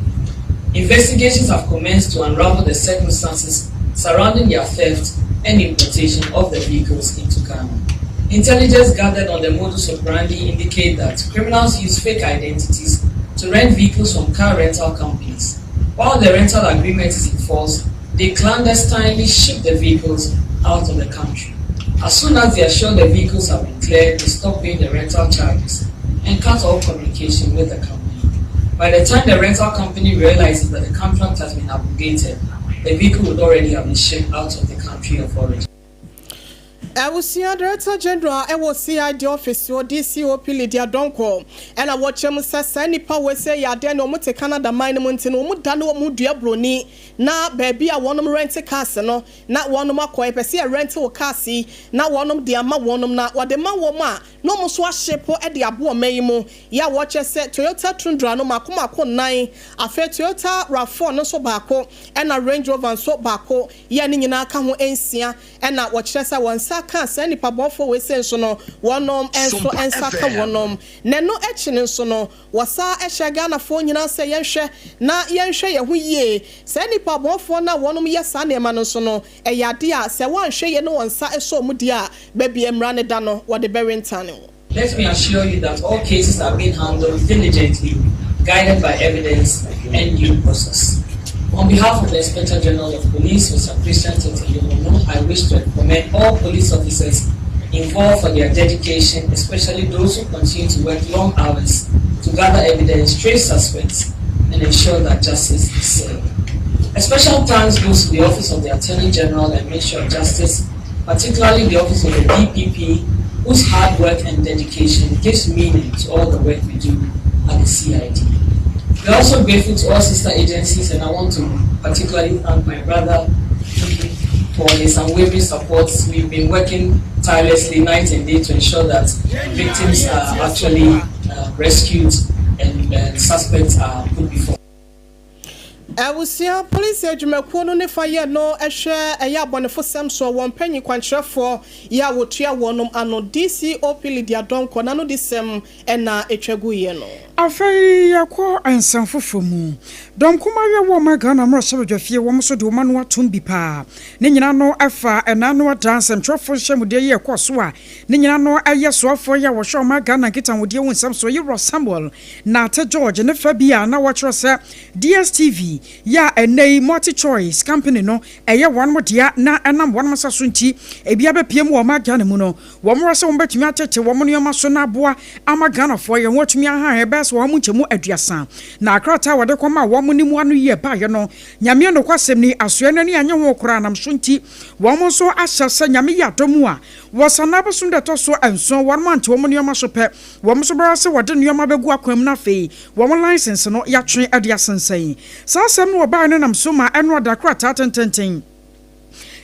Investigations have commenced to unravel the circumstances surrounding their theft and importation of the vehicles into Ghana. Intelligence gathered on the modus operandi indicate that criminals use fake identities to rent vehicles from car rental companies. While the rental agreement is in force, they clandestinely ship the vehicles out of the country. As soon as they are sure the vehicles have been cleared, they stop paying the rental charges and cut off communication with the company. By the time the rental company realizes that the contract has been abrogated, the vehicle would already have been shipped out of the country of origin. Awusia Director General CID office or DCOP Lydia Donko and I watch him say nipa we say ya de no mo te Canada mine mo nti no mo da no mo dua broni na baby a wonom rent cars no na wonom akoy pese rent o cars na wonom de ama wonom na wode ma wom a no mo so ahyepo e de abo mai mu ya watch say Toyota Tundra no makoma nan afa Toyota RAV4 no so baako e na Range Rover so baako ya ni nyina ka ho ensia e na watch say wonsa ka send nipa bofo we say so no wonom enso ensaka wonom ne no echine so no wasa ehye Ghana fo nyina say yenhwe na yenhwe ye ho yie send nipa bofo na wonom yesa na ema no so no eyade a se wanhwe ye no wonsa eso mu dia ba bia mra ne da no wode berentane. Let me assure you that all cases are being handled diligently, guided by evidence and due process. On behalf of the Inspector General of Police, Mr. Christian Tete, I wish to commend all police officers involved for their dedication, especially those who continue to work long hours to gather evidence, trace suspects, and ensure that justice is served. A special thanks goes to the Office of the Attorney General and Ministry of Justice, particularly the Office of the DPP, whose hard work and dedication gives meaning to all the work we do at the CID. We're also grateful to all sister agencies, and I want to particularly thank my brother for his unwavering support. We've been working tirelessly night and day to ensure that victims are actually rescued and suspects are put before. Awusia police adwumakuo no ne fire no ehwe eya abonefo semso won panyi kwankyerefo ya wotua wonom ano DCOP Lydia Donko na no disem na etwagu ye no afei yakọ ansanfofo mu domkoma ye wo magana mro sebedwafie wo mso de wo manu atom bi pa ne nyina no afa enano dansem twofo hyemude ye koso a ne nyina no aye soafo ya wo hwe magana kitan wode wo nsam so ye Ross Samuel na te George ne fa bia na wo kyerɛ sɛ DSTV ya enei MultiChoice company no eye one modia na enam one masaso nti ebia bepiem wo magana mu no wo mro se wo betumi atete wo no yoma so na aboa amagana fo ye wotumi aha ebe so wo nchemu aduasa na akrata wode koma wo mo nimu anu ye ba ye no nyame no kwasem ni asoe no ne anye ho kora nam so nti wo mo so ahyase nyame ya domu a wo sana beso de to so anso wo mo ante wo mo yoma so pe wo mo so bra se wode nyoma begu akwam na fe wo mo license no ya twe aduasa nsan sa sem no ba no nam so ma eno adakrata tententen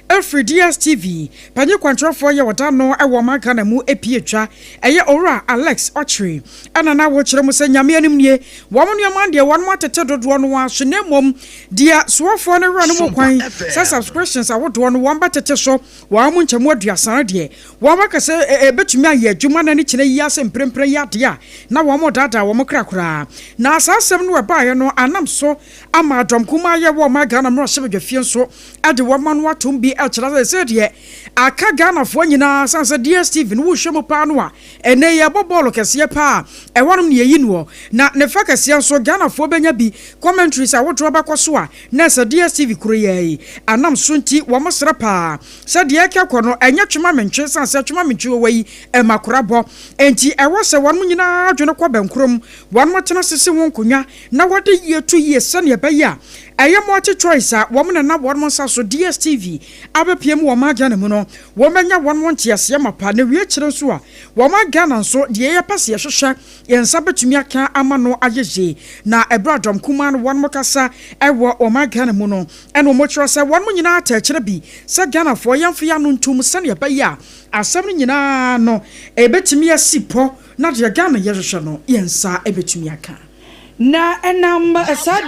Every DSTV, Panya Quantrofo Yawatano, a woman can a mu epietcha, a ora Alex Ochri, and an hour Cheramusa Yamianimye, woman Yamandia, one more to tell one was Shinemum, dear Swafon a run quine, subscriptions I would one better to show, one munch and what dear Sandia, one worker say a bit me ye, Juman and each yas and Primpre Yatia, now one more data, one more crackra. Now, some were by no, and I'm so, I'm a drum Kumaya, woman, Ghana, Russia, your fianso, at the woman what to be. Achara said ye aka Ghana fo nyina sansa DSTV no hwemo pa no a ene ye bobolo kese pa e wonom ne yi no na ne fa kese so Ghana fo benya bi commentaries a wotro bakoso a na sa DSTV kuro ye anam so nti wo mosra pa sa de aka kono enya twema mentwe sansa twema mentwe wei e makorabo enti e wo se wonom nyina adwene kwa bankrom wonom tena sese won konwa na wode yetu ye sane be ya eye MultiChoice a wo na na wonom sa so DSTV abepiem wo magana mu no wo menya won wonte ase mapa na wie kire so a wo magana nso de ye pase ye hwehwe yensa betumi aka ama no ayeje na ebradom kuma no won mokasa ewo wo magana mu no ene wo mokyerɛ sɛ won nyina ata kire bi sɛ Ghana fo yemfa ya no ntum sane ye baya asɛm nyina no ebetumi asipo na de Ghana ye hwehwe no yensa ebetumi aka na enam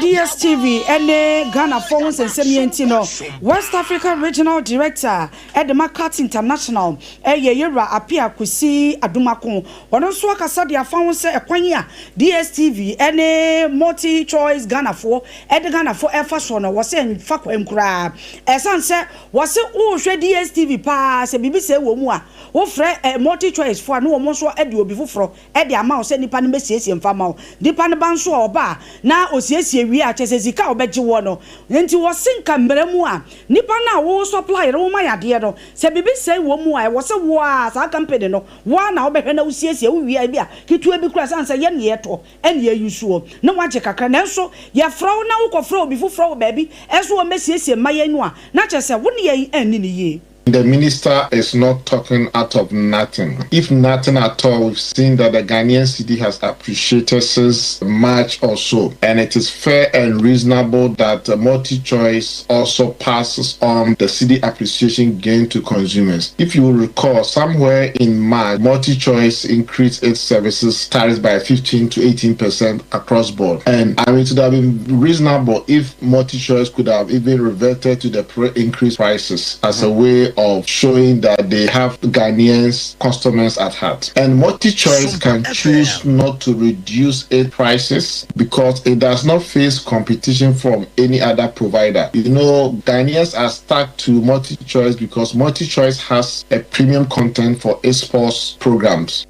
DSTV ene Ghana Phones and Semientino West Africa Regional Director at the Market International yera apia kusi adumako ono so akasa dia phones e kwanya DSTV ene MultiChoice Ghana for Ghana for efa so no wose enfa kwamkura esan se wose wo hwe DSTV pa se bibi se wo mu a wo frɛ MultiChoice for no wo so ede obi foforo ede ama wo se nipa no besiesie mfa ma wo nipa no ban so oba na osiesie wi a chese sika obeji wo no nti wo sinka mbremu a nipa na wo supply no ma yade no se bibi se wo mu a wo se wo a sa company no wo na obehwe na osiesie wo wi a bi a kitu e bi kura sansa ye ne yeto ene yusuo na waje kakra na nso ye frawo na wo kofra obi fofro ba bi enso wo mesiesie maye nu a na chese wo ne ye ani ne ye. The minister is not talking out of nothing. If nothing at all, we've seen that the Ghanaian city has appreciated since March or so. And it is fair and reasonable that MultiChoice also passes on the city appreciation gain to consumers. If you will recall, somewhere in March, MultiChoice increased its services tariffs by 15 to 18% across board. And I mean, it would have been reasonable if MultiChoice could have even reverted to the pre-increased prices as a way of showing that they have Ghanaians customers at heart. And MultiChoice can choose not to reduce its prices because it does not face competition from any other provider. You know, Ghanaians are stuck to MultiChoice because MultiChoice has a premium content for its sports programs.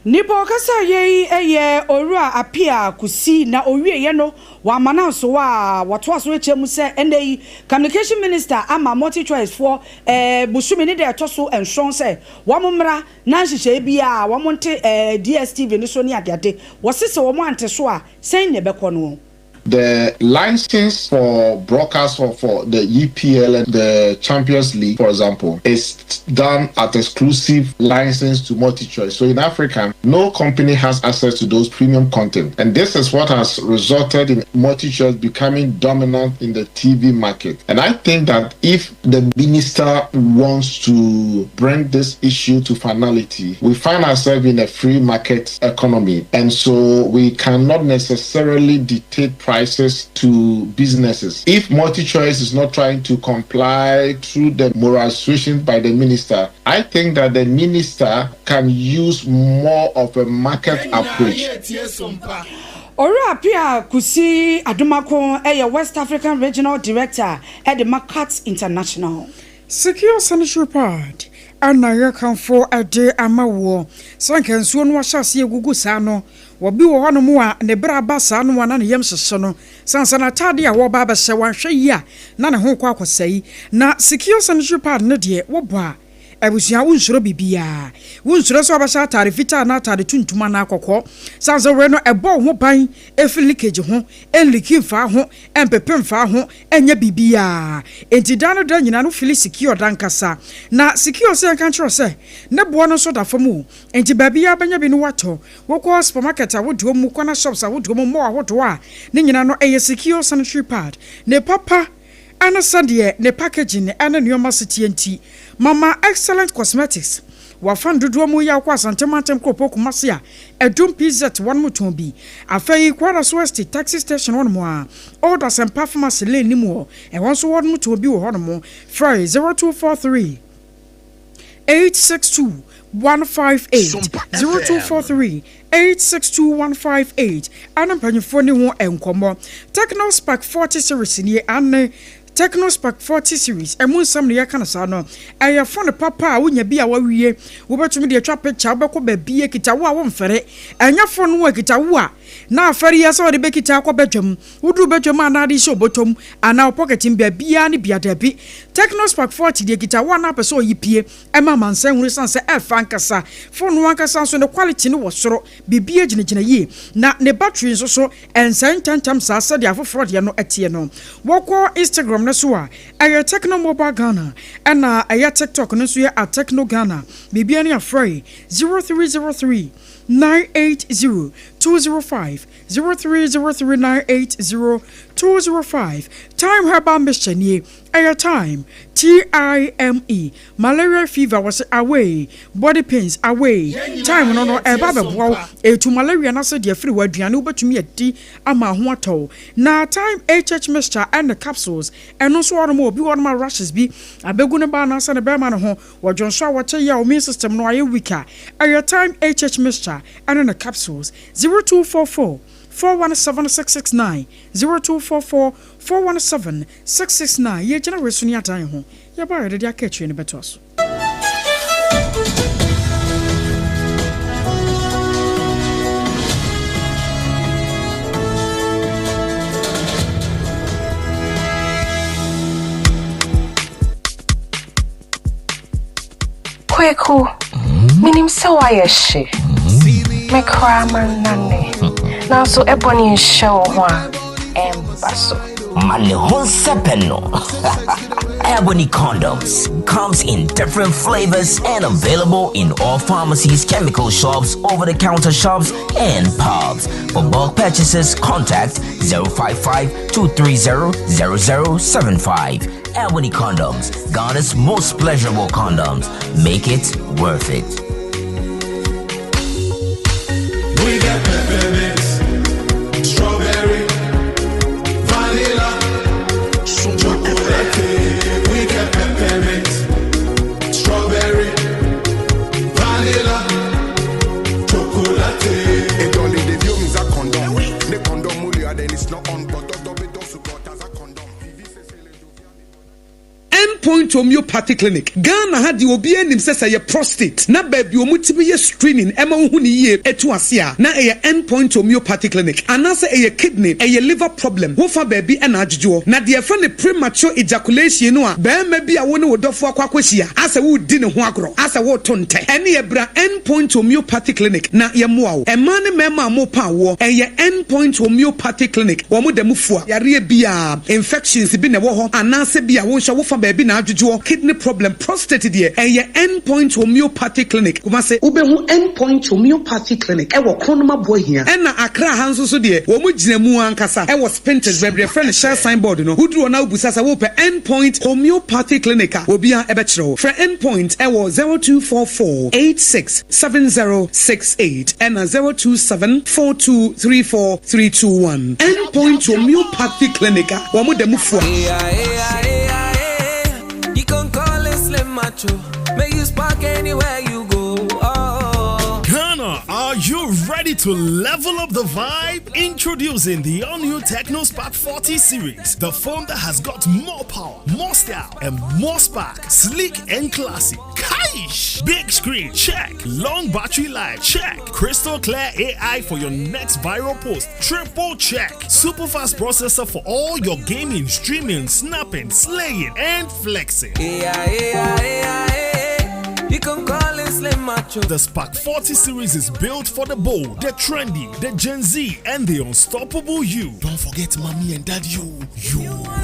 Nipo kasa ye orua apia kusi na owie ye no wa mananso wa watwa so echemu se ene communication minister ama MultiChoice for busumi ne de etoso enson se wa momra na nhihye bia wa monte DSTV ni so ni adade wo sese wo mo ante so a sen ne bekọ no. The license for broadcast for the EPL and the Champions League, for example, is done at exclusive license to MultiChoice. So in Africa, no company has access to those premium content. And this is what has resulted in MultiChoice becoming dominant in the TV market. And I think that if the minister wants to bring this issue to finality, we find ourselves in a free market economy. And so we cannot necessarily dictate prices to businesses. If MultiChoice is not trying to comply through the moral suasion by the minister, I think that the minister can use more of a market approach. Ora Pia Kusi Adumako West African Regional Director at the Market International. Secure sanitary pad. Anaya kan for a day amawo. Sankan soon was shasi gugu sano. Wabi wo hano mu a ne bra ba sa no na ne yem hyehyɛ no sansa na tade a wo ba ba hyɛ wan hwɛ yi a na ne ho kwa akɔsɛi na secure sanitary pad ne de wo bo a abusua unsuro bibia unsuro so abasha tare fita na tare tuntuma na akɔkɔ sansa we no ɛbɔ ho ban efi leakage ho enliki fa ho empepem fa ho enya bibia enti dano da nyina no fili secure dankasa na secure se kan kyerɛ sɛ ne bo no so da famu enti babia banya bi no wato wokɔ supermarket a wodo mu kɔna shops a wodo mu mo ahodo a ne nyina no ɛyɛ secure sanitary pad ne papa ana sadie ne packaging ana nneoma setienti mama excellent cosmetics wa fan dodo mu ya kwa santemantem kropo kumase a edum pz one muton bi afai kwara so west taxi station one mo a order some performance lane ni mo e won so one muton bi wo hono mo fry 0243 862 158 0243 862 anampanyefo ni ho enkomo Techno Spark 40 series ni ane Techno Spark 40 series emun sam ne yakana sa no eye phone papa a wonya bi a wawie wo betumi de atwa picture wobekɔ ba bie kita wo a wo mfere enya phone wo kita wo a na afere ya so de be kita akɔ bedwam woduru bedwam ana de hye obotom ana pocket mbia bia ne bia da bi Techno Spark 40 de kita wo na pese oyipie ema mansan hunu sanse e fankasa phone wo ankasa so ne quality ne wo soro bibie ginegina yi na ne battery nso so ensan tantam sa sa de afoforo de no etie no wokɔ Instagram na so a aye Techno Mobile Ghana ana aye TikTok no so ye at Techno Ghana bibia ne afrɛ 0303 980 205 0303 205 Time Herbal Mixture nie air time TIME malaria fever was away body pains away time no eba bebo etu malaria na so de free waduane obetumi adi ama ho atɔ na time HH mixture and the capsules eno so ono mo obi wono ma rashes bi abegu ne ba na se ne be ma ne ho wodwonso a woche ya immune system no aye weaker air time HH mixture and the capsules 0244 417 0244 417 669 ye jena resuni atan ho ye ba yede dia catch ni beto aso Kweku minim se wayeshi me kraman nane na so ebony show ho embaso Mane hon sepeno. Ebony condoms comes in different flavors and available in all pharmacies, chemical shops, over-the-counter shops, and pubs. For bulk purchases, contact 055-230-0075. Ebony condoms, Ghana's most pleasurable condoms. Make it worth it. We got peppermint, strawberry, vanilla, chocolate. We got peppermint, strawberry, vanilla, chocolate. It only the view is a condom. The condom only then it's not on, but the support as a condom. Endpoint Homeopathy Clinic. Ghana had the obi enim say ye prostate. Na baby omutibi ye screening ema hu ni ye etu asia. Na ye Endpoint Homeopathy Clinic. Anase ye kidney, ye liver problem. Wo fa baby ena adjujo. Na de fa ne premature ejaculation no a be ma bi a wo ne wodofo akwakwahia. Asa wo di ne ho agro. Asa wo tonte. Ene ye bra Endpoint Homeopathy Clinic na ye moa wo. Ema ne mema mo pa wo. Ye Endpoint Homeopathy Clinic. Wo mo da mufua. Yare bia infections bi ne wo ho. Anase bia wo hwa wo fa baby na adjujo. Kidney problem, prostate dear, and your Endpoint Homeopathy Clinic. Kuma se ubehu Endpoint Homeopathy Clinic. Ewo kronoma boy here. Ena Accra hanso so dear. Wo mu gine mu ankasa. Ewo Spinters baby friend share signboard no. Wudru na ubusasa wo pe Endpoint Homeopathy Clinic. Obi an ebetro. For Endpoint ewo 0244867068 and 0274234321. Endpoint Homeopathy Clinic. Wo mu demu fo. You can call it Slim Macho. Make you spark anywhere you go. Oh. Ghana, are you ready to level up the vibe? Introducing the all-new Techno Spark 40 series. The phone that has got more power, more style, and more spark. Sleek and classy. Kaish! Big screen, check. Long battery life, check. Crystal clear AI for your next viral post. Triple check. Super fast processor for all your gaming, streaming, snapping, slaying, and flexing. You can call it Slim Macho. The Spark 40 series is built for the bold, the trendy, the Gen Z, and the unstoppable you. Don't forget mommy and dad you.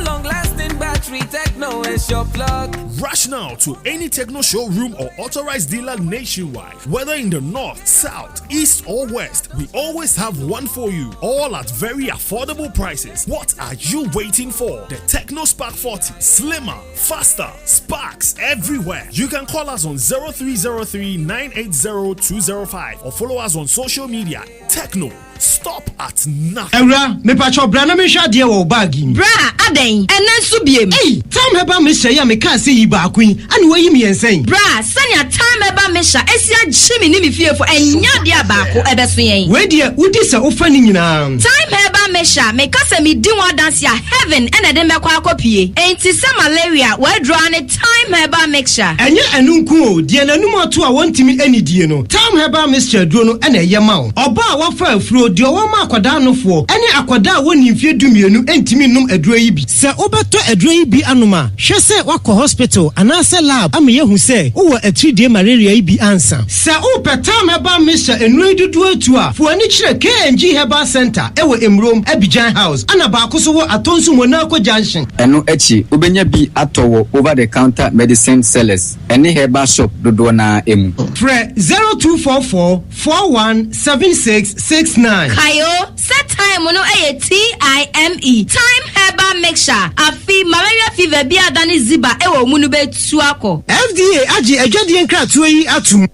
Long-lasting battery, Techno is your plug. Rush now to any Techno showroom or authorized dealer nationwide. Whether in the north, south, east, or west, we always have one for you. All at very affordable prices. What are you waiting for? The Techno Spark 40. Slimmer, faster, sparks everywhere. You can call us on 0303-980-205 or follow us on social media. Techno. Stop at nothing. Era, me pacho brana me hwa de wo bagi. Bra, aden, enen so biem. Hey, time heba me hya ya me ka se yi ba kwin. Ani wayi me ensen. Bra, sanya time heba me hya esia gyimi ni me fiefo enya de abako ebeso yen. We de udi se ofa ni nyina. Time heba me hya me ka se me di one dance ya heaven ene de mekwa akopie. Enti se malaria we draw ne time heba mixture. Enye enunku o, de nanum ato a wontimi anidie no. Time heba mixture duro no ene ye ma wo. Oba a wafa afuro de o ma akwada nofo. Ene akwada woni mfie dumienu entimi num aduro yi bi se obeto aduro yi bi anoma hwe se wakọ hospital anase lab ama yehu se wo atridie malaria yi bi ansa se opetam heba misha enuro dudu atu a fuani kire KNG Herbal Center ewo Emrom Abidjan House ana ba akoso wo atonsu Monaco Junction eno echi obenya bi atowo over the counter medicine sellers any herbal shop dodo na emu Fre 0244 417669 Kayo set time no TIME time herbal mixture afi malaria fever bi adani ziba ewo munu betu akọ FDA agi adwadie nkratoa yi atum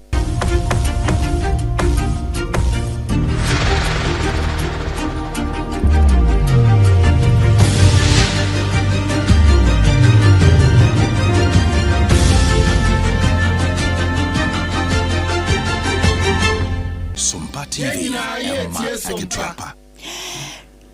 SOMPA TV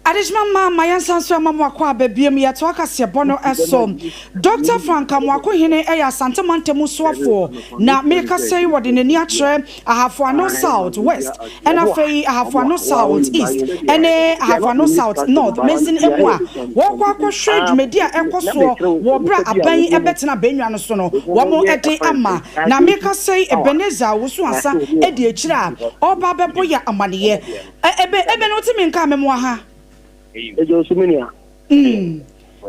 Adishma mayansa so mama kwa bebiem ya to akase bono eso Dr. Franka Mwako hene eya Santa Mantemu soafo na meka sei wode nani akere ahafo south west ena fei ahafo south east ene ahafo south north mesin emwa wo kwa hwe dwumedia enkoso wo bra aban ebetena benwa no so no wo mo ede ama na meka sei Ebeneza wosu asa edi akira oba bebo ya amaneye ebe no timi nka memwa ha ejo sumenia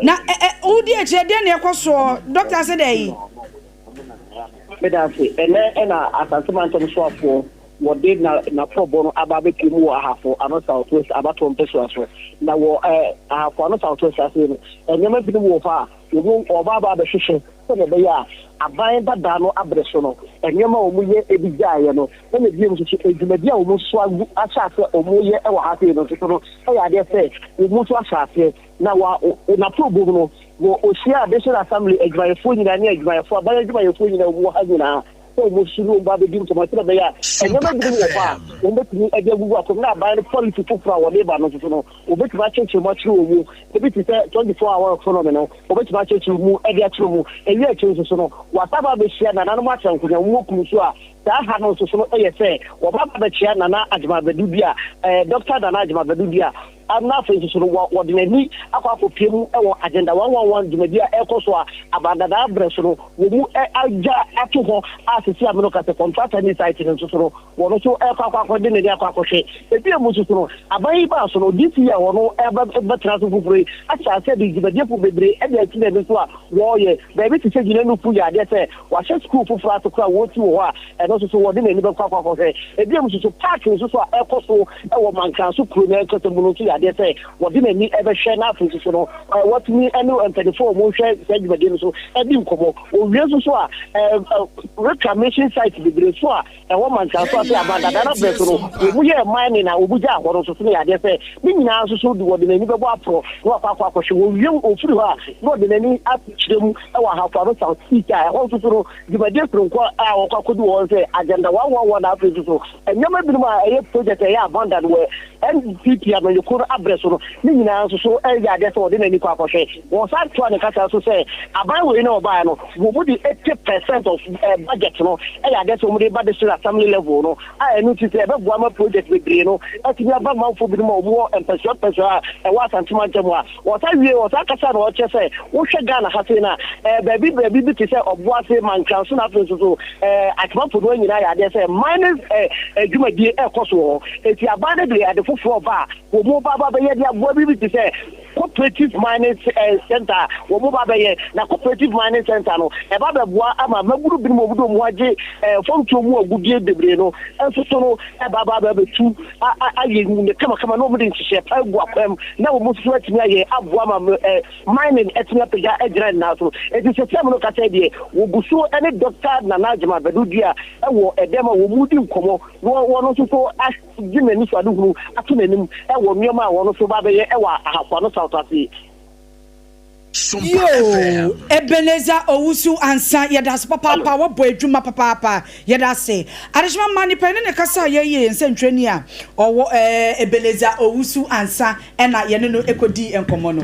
na udi echede na ekoso doctor said dey medase ena asantemantom soafo wode na probo ababe kimu ahafo ano southwest abato mpeso aso na wo ahafo ano southwest aso enyema bi wo fa wo oba be hwehwe so be ya aban dada no abreso no enyema omuye ebigaaye no na bi mu so edumadia omu so agu asase omuye e wa hafe no so no e ya de se omu so asase na wa na probo no wo osia additional assembly advisory nyina ne advisory aban advisory nyina omu ha nyina so mo suru ba be dim to ma tira be ya enyema bi wo fa o betumi ede gugu akom na aban policy fufura wo de ba no so no o betumi acheche mo tiri omu e bi ti say 24 hour phenomenon o betumi acheche mu ede atiri mu ewi acheche so no wasaba be hia na nanu ma chankunya mu kunu so a ta ha no so no e ye say wo ba ba hia na na ajima bedu bia doctor na ajima bedu bia amna fe so no wo de nani akwa kopiem e wo agenda 111 jumadia ekoso a abadada breso no wo mu aja ato ho asisi amno kate contract ni site no so no wo no so akwa de nani akwa hwe ebi mu so no abai ba so no this year wo no eba traso fufure acha se di jumadia fu bebre e de ati na so a wo ye ba bi ti se gina no fu ya de se wa she school fufura to kwa wo ti wo a e no so wo de nani be kwa hwe ebi mu so park so so ekoso e wo mankan so kuro na ekoto mu no ya they say what did me ever share now for so what me any and 24 mo share said be dey so e bi nkomo o wie so reclamation site be dey so e wo man ka so abanda na be so o ye mining na obuja ahoro so ya dey say me nyina so do what dey ni be bo apro no akwa hwe o wie o furu ha no dey ni apchirem e wa ha for south east e ho so di be dey so nko a wo kwa kodu wo say agenda 111 na afri so enyama bi ma e project e abandon we NPP abayokoro abreso no ni nyina so ya de so de nani kwa kwhwe won sa to an kasa so say aban we na oba no wo budi 80% of budget no ya de so mo de budget assembly level no a enu ti say be boama project we gree no ati bi aba manfo bi mo mo empesio e wa santima jamo a wo sa wie wo sa kasa no che say wo hwe Ghana ha say na baby bi ti say obo ase mankan so na so atma podo nyina ya de say minus adwumadi e koso eti abade de ya de fofo ba wo mo ba be ye dia bo bi ti say cooperative mining center wo mo ba be ye na cooperative mining center no e ba be boa ama maguru bi mo budo mo age fom to mu agudie debre no enso so no e ba be tu aye ni kama no mo de nhye pa gu akwam na wo mo so atimi aye aboa ma mining etimi apega ejira na so e ti se tem no ka say die wo guso ene doctor na najima bedudua e wo edema wo mudi nkomo wo no so jimeni so aduhuru atunanim e wo mioma wo no so ba be ye e wa ahafo no South Africa. Yo, Ebeneza Owusu ansa yedas papa wo boy dwuma papa yedase arishma mani pene ne kasa ye nsentweni a owo Ebeneza Owusu ansa ena ye no ekodi enkomo no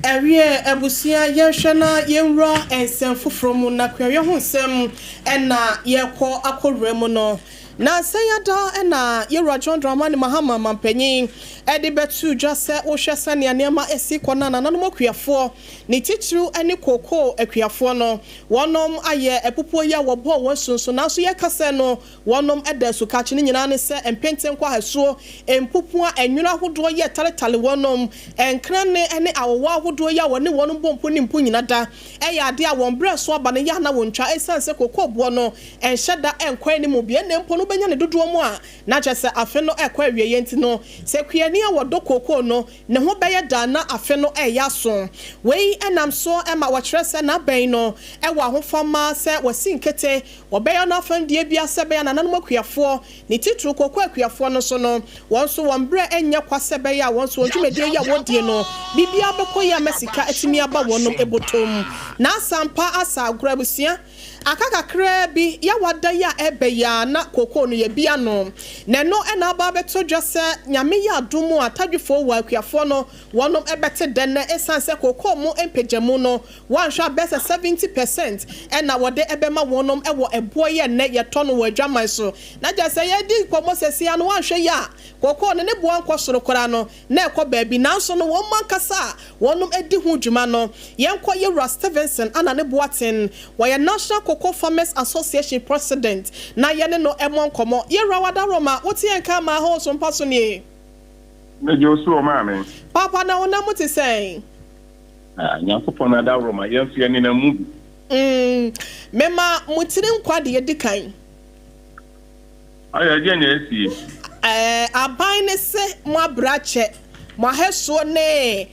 Ewie ebusia yehwe na yenwura ensem foforo mu na kwaye ho nsem ena yekọ akọrem no na sayada na yɛwura John Dramani Mahama mampanyin ɛde betu dwa sɛ wohwɛ sɛ nea nneɛma esi kɔna na nanom akuafoɔ ne titiriw ne koko akuafoɔ no wɔnom ayɛ epupo ya wɔbɔ wɔn sunsun nanso yɛkasa no wɔnom ɛda sukachi ne nyinaa ne sɛ mpenten kwa hasuo empupu a enwura ahodoɔ yɛ taletale wɔnom enkran ne awowa ahodoɔ ya wɔne wɔnom bompo ne mpu nyina da ɛyɛ ade a wɔn brɛ so aba ne ya na wɔn twa esan sɛ koko boɔ no enhyɛ da enkwan ne mu bie ne mpo no benya ne dodoɔ mu a na kyɛ sɛ afe no ɛkɔ awie yɛnti no sɛ kuani a wɔdɔ koko no ne ho bɛyɛ da na afe no ɛyɛ aso wei ɛnam so ɛma wɔkyerɛ sɛ na bɛn no ɛwɔ ahofama sɛ wɔsi nkete wɔbɛyɛ no afandie bia sɛ bɛyɛ nananom akuafoɔ ne titiri koko akuafoɔ no so no wɔn so wɔn brɛ ɛnyɛ kwasɛ bɛyɛ a wɔn so wɔn dwumadie yɛ wɔdie no bibia bɛkɔ yɛ amesika etimi aba wɔnom ebotom na asampa asa agorɔ abusua akakakra bi ya wada ya ebeya na koko no ye bia no ne no na aba beto dwa se nyame ya adumu atadwefo wa akuafo no wonom ebete den na esan se koko mu empegyamu no wanhwa bese 70% na wode ebema wonom ewo ebo ye ne ye to no wa adwaman so na ja se ye di komo sesia no wanhwa ya koko no ne bo anko soro kora no na ekọ baabi nanso no won mankasa wonom edi hu dwuma no yenko ye Ross Stevenson ana ne boaten wa ye National Cocoa Farmers Association President na yene no emon komo ye rawada roma woti enka ma ho so mpaso nie me josu o ma me papa na wona muti sen nyankopon na da roma ye fie ni na mu mema mutiri nkwa de dikan aya je na esi aban ne se mo abrache mo aheso ne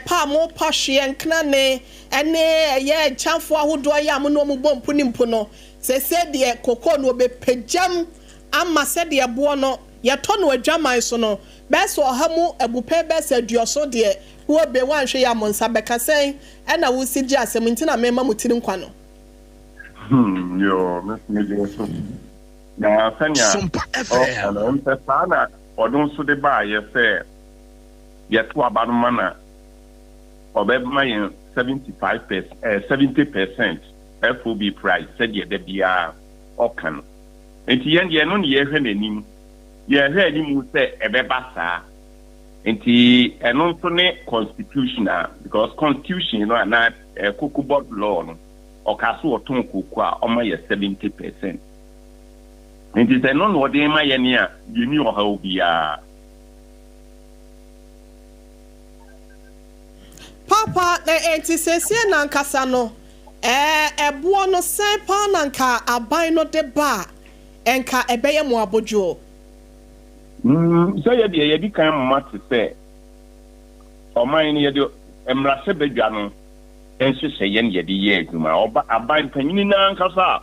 pa mo pa hwe nkna ne ene ye chamfo ahodo ya mo no mo bompu ni mpo no se de koko no obepejam ama se de bo no ye to no adwaman so no beso ohamu abupe bese aduoso de wo be wanhwe ya mo nsa beka sen ena wo sigi asem ntina mema mutiri nkwa no yo me so na sanya SOMPA FM o na sana odun so de ba ye se ye to abanuma na obema yen 70% FOB price said ye de bia okan enti yen ye no ye hwe nanim ye hwe anim se ebeba saa enti eno so ne constitutional because constitution no na cocoa board law no okaso oton koko a oma ye 70% enti se no no de ma ye ne a yeni oha obia papa na enti sesie na nkasa no ebo no sepa na nka aban no de ba enka ebeye mo abodwo so ye de ye di kan mate se oman ni ye de emrase bedwa no enhyehyɛ ye ne ye de ye adwuma oba aban panyini na nkasa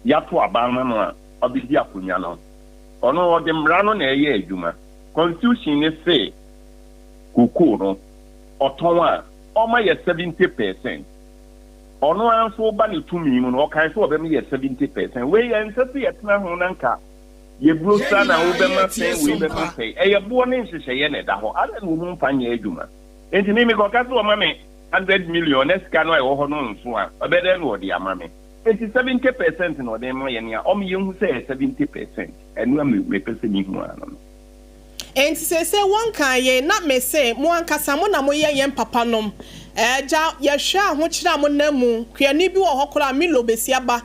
ya to aban no a obidi akonya no ono ode mra no na ye adwuma constitution ne say kuku no otonwa oma ye 70% ono anso ba ne tumi mu no kan so obem ye 70% we ye nsese ye tena ho nanka ye brosa na wo be ma say we be ma say e ye bo ne nhyehyɛ ye ne da ho ada no mu mfanya adwuma enti ne me ko ka so ma me 100 million eska no e wo ho no nso a obede no odi ama me enti 70% no de ma ye ne a om ye hu say 70% enu am me pese ni hu ano enti se won kan ye na me se mo ankasa mo na mo ye papa nom ja ye hwa ho kira mo na mu kuani bi wo hokora milo besiaba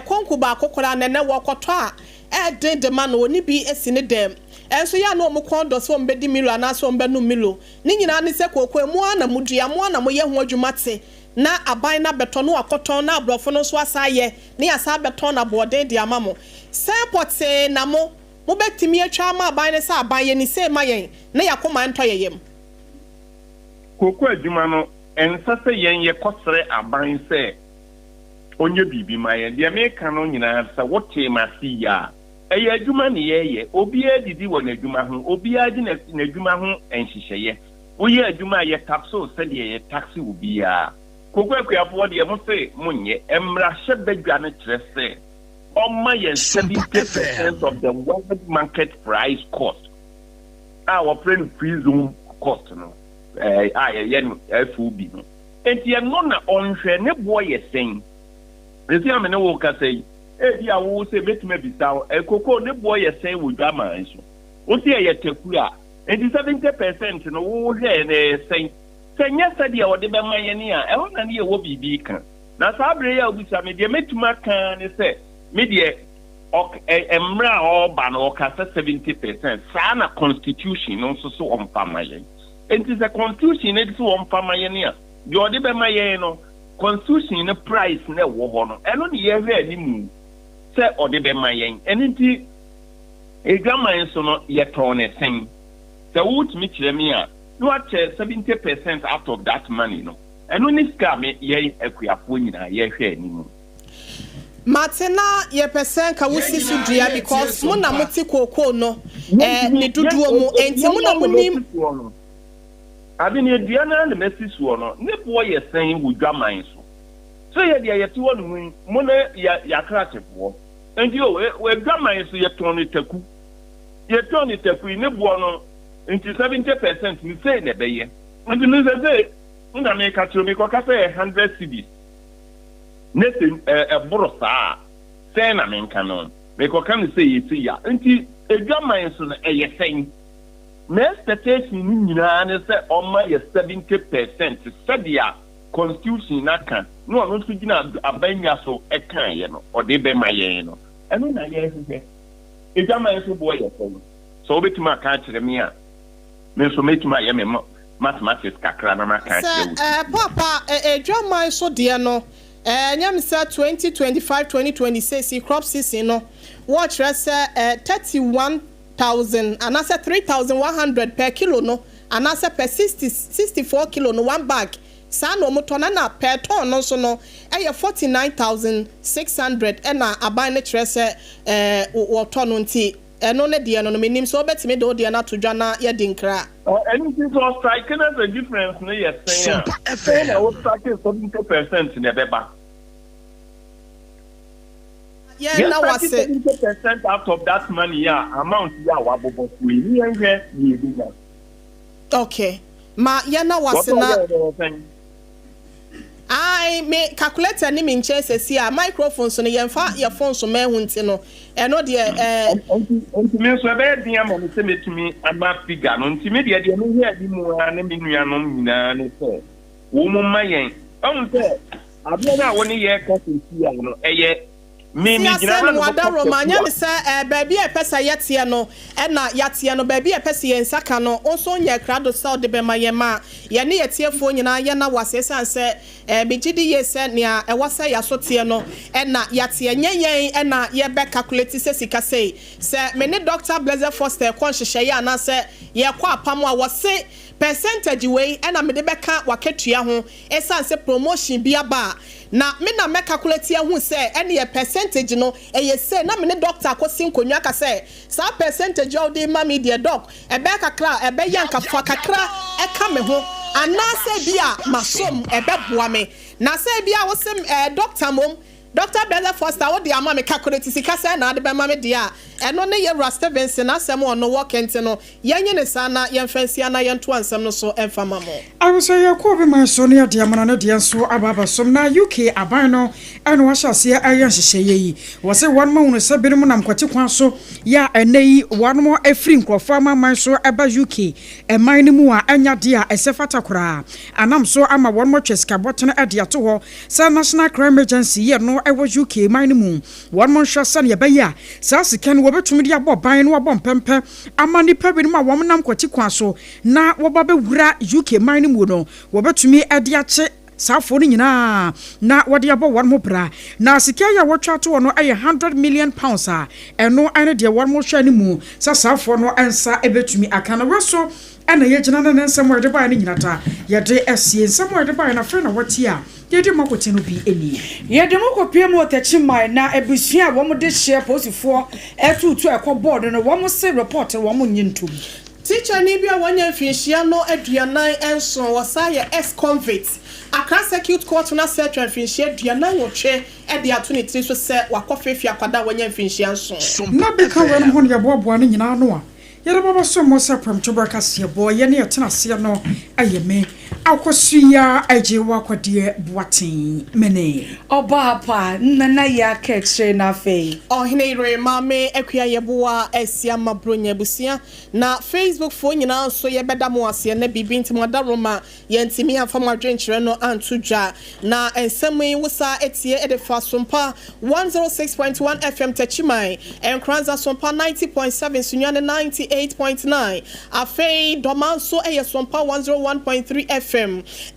konku ba kokora na wo kɔtɔ a de ma no oni bi esi ne dem enso ya no mo kondo so mbedi milo ana so mbenu milo ni nyina ne se kokɔ mu ana mudua mo na mo ye ho adwumate na aban na beto no akɔtɔ na abrofo no so asaye ne asa beto na boden de ama mo se pote na mo betimi atwa ma aban ne sa aban ye ni se ma yen na yakoma ntɔ yeyem koko adwuma no ensa se yen ye kɔsere aban se onye bibi ma yen de me ka no nyina sa wote ma si ya eye adwuma ne ye obi adidi wo na adwuma ho obi adi na adwuma ho enhyehyeye wo ye adwuma ye taxo se de ye taxi obi ya koko akuafo de mo se monye emra hye badwa ne kyerɛ se almost 70% of the world market price cost. Our friend free zone cost no. FOB no. And you no na onhwe ne boy saying. They say am na wo ka say ebi a wo se betuma bisaw ekoko ne boy ye sen wo dwama nso wo se ye tekura enti 70% no wo he ne sen senya sade a wo de be maye ne a e ho na ne ye wo bibi kan na sabre ya obisa me de metuma kan ne se me de emra oba no ka 70% sa na constitution no so on pamaye enti the constitution e so on pamaye ne a de wo de be maye no constitution ne price ne wo ho no eno ne ye hwe animu se ode be mayen eniti egaman so no ye tone sen se would me chiremi a no at 70% out of that money no eno ni ska me ye akuafo nyina ye hwe animu Martina ye percent ka wusi sudria because muna muti koko no ne duduo mu enti muna munim abi ne duana na mesi so no ne bo ye sen wo dwaman so ye de ye ti wo no mu na ya kratefo enti o we dwaman so ye ton taku ne bo no enti 70% ni say ne be ye enti no say una me ka tro me ko ka say 100 cedis netin boro saa say na me nka no me ko kan say ye ti ya enti dwaman so na ye sen me expectation ni nyina ne say o ma ye 70% sadia constitution na kan no no so gina abanya so e kan ye no o de be ma ye no eno na ye hwe dwaman so bo ye so obetima ka kire me a me so metima ye me mathematics kakra na ma ka kire papa dwaman so de no nyam say 2025-2026 crop season no watch rest 31,000 and asa 3,100 per kilo no and asa per 64 kilo no one bag sa no motona na per ton no so no 49,600 and na aban ne trese wato no nti eno ne de no menim so betime de de na to dwa na ye dinkra anything so strike na the difference no yes say na what strike 70% ne beba yeah na was 70% out of that money amount wabobo we ni enwe ni ebiga okay ma ya na was na I me calculator ni me nche see a microphone so ne yemfa your phone so ma hu nti no eno de onti me so be dia mo se metumi ama figure no nti me de no hia di mu na me nuanom nyina no se wo mu mayen on se abia na woni ye ka se see no eye me gina na wada romanya me se baabi e pesa yetie no e na yatie no baabi e pesa ye nsaka no onso nya krado se de be mayen ma ye ne yetiefo nyina ye na wasesa se bigidi ye se nia e wasa ya sotie no e na yatie nyenyen e na ye be calculate se sika se me ne Dr. Blazer Foster kon hihye ye na se ye kwa apam a wose percentage wey e na me de beka waketua ho esan se promotion bia ba na me na me calculate hu se ene ye percentage no ye se na me ne doctor akosi nkonwa ka se sa percentage of the mami de doc e be kakra e be yanka fo kakra e ka me ho anase bia masom e be boa me na se bia wo se doctor mom Dr. Blazer Foster wo de ama me calculate sika se na de be ma me dia eno ne ye Stevenson asem ono work ente no yenye ne sana ye mfansia na ye nto ansem no so emfama mo I was say ko be my so ne de amana ne de so ababa som na UK aban no eno wa hyase ayen hyehye yi wo se won ma hunu se birim nam kwati kwan so ya eneyi won mo afri nkrofo amaman so eba UK eman ne mu a anya de a esefata kora anam so ama won mo tweska botene ade ato ho se National Crime Agency ye no ewo UK eman ne mu won mo hwasa ne be ya sa sika wobetumi dia bo ban no wabom pempe amani pebin ma wom nam kwati kwa so na woba be wura UK man ni mu no wobetumi ade ache safo ni nyina na wode abo won mo bra na sika ya wotwa to no aye 100 million pounds a eno ane de won mo hwa ni mu sa safo no ensa ebetumi akana weso ana ye gina na nsem wede ba ni nyinata ye de esie nsem wede ba na fe na wati a yede makote no bi eni yede makopie mo tachimai na ebusua wo mo de share posifo etutu board no wo mo se report wo mo nyintum teacher ni bia wonya mfinhia no aduanan enso wasaye ex convict Accra Circuit Court na search mfinhia aduanan wotwe e de ato ne tiri so se wakofefia kwada wonya mfinhia nso na be ka won ho ne boaboa ne nyina no a yere baba so mo se pram choba ka se boy ye ne yetena se no ayeme AKOSUA AGYEIWAA KODIE Boatin Mene OBAAPA nana ya keche na fe Oheneyere mame ekua yeboa esia mabronya busia na Facebook fo nyina so ye beda mo ase na bibi ntimo daroma ye ntimi afama dwenkyere no antudwa na ensemi wusa etie edefa SOMPA 106.1 FM Techimai enkranza SOMPA 90.7 Sunyane 98.9 afei domanso eye SOMPA 101.3 FM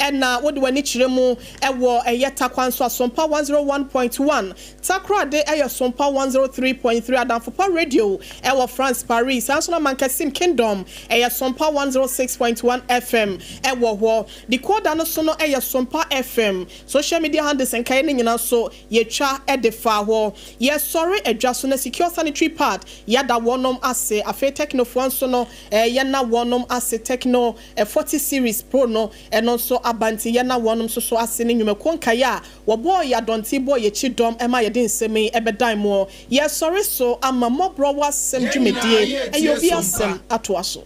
ena wodi wani chiremu ewo eyeta kwanso SOMPA 101.1 takrade eye SOMPA 103.3 Adamfopa Radio ewo France Paris ansona Mankasim Kingdom eye SOMPA 106.1 FM ewo ho the code no so no eye SOMPA FM social media handles enkai ne nyina so yetwa edefa ho ye sorry adwaso na secure sanitary pad yada wonom ase afa technofo so no ye na wonom ase techno 40 series pro no eno so abanti ye na wonom so ase ne nwumako nkaya wo boy ya donti boy ye chidom ema ye din semi ebedan mo ye sorry so ama mobro wasem dwumedie eyo bi asem ato aso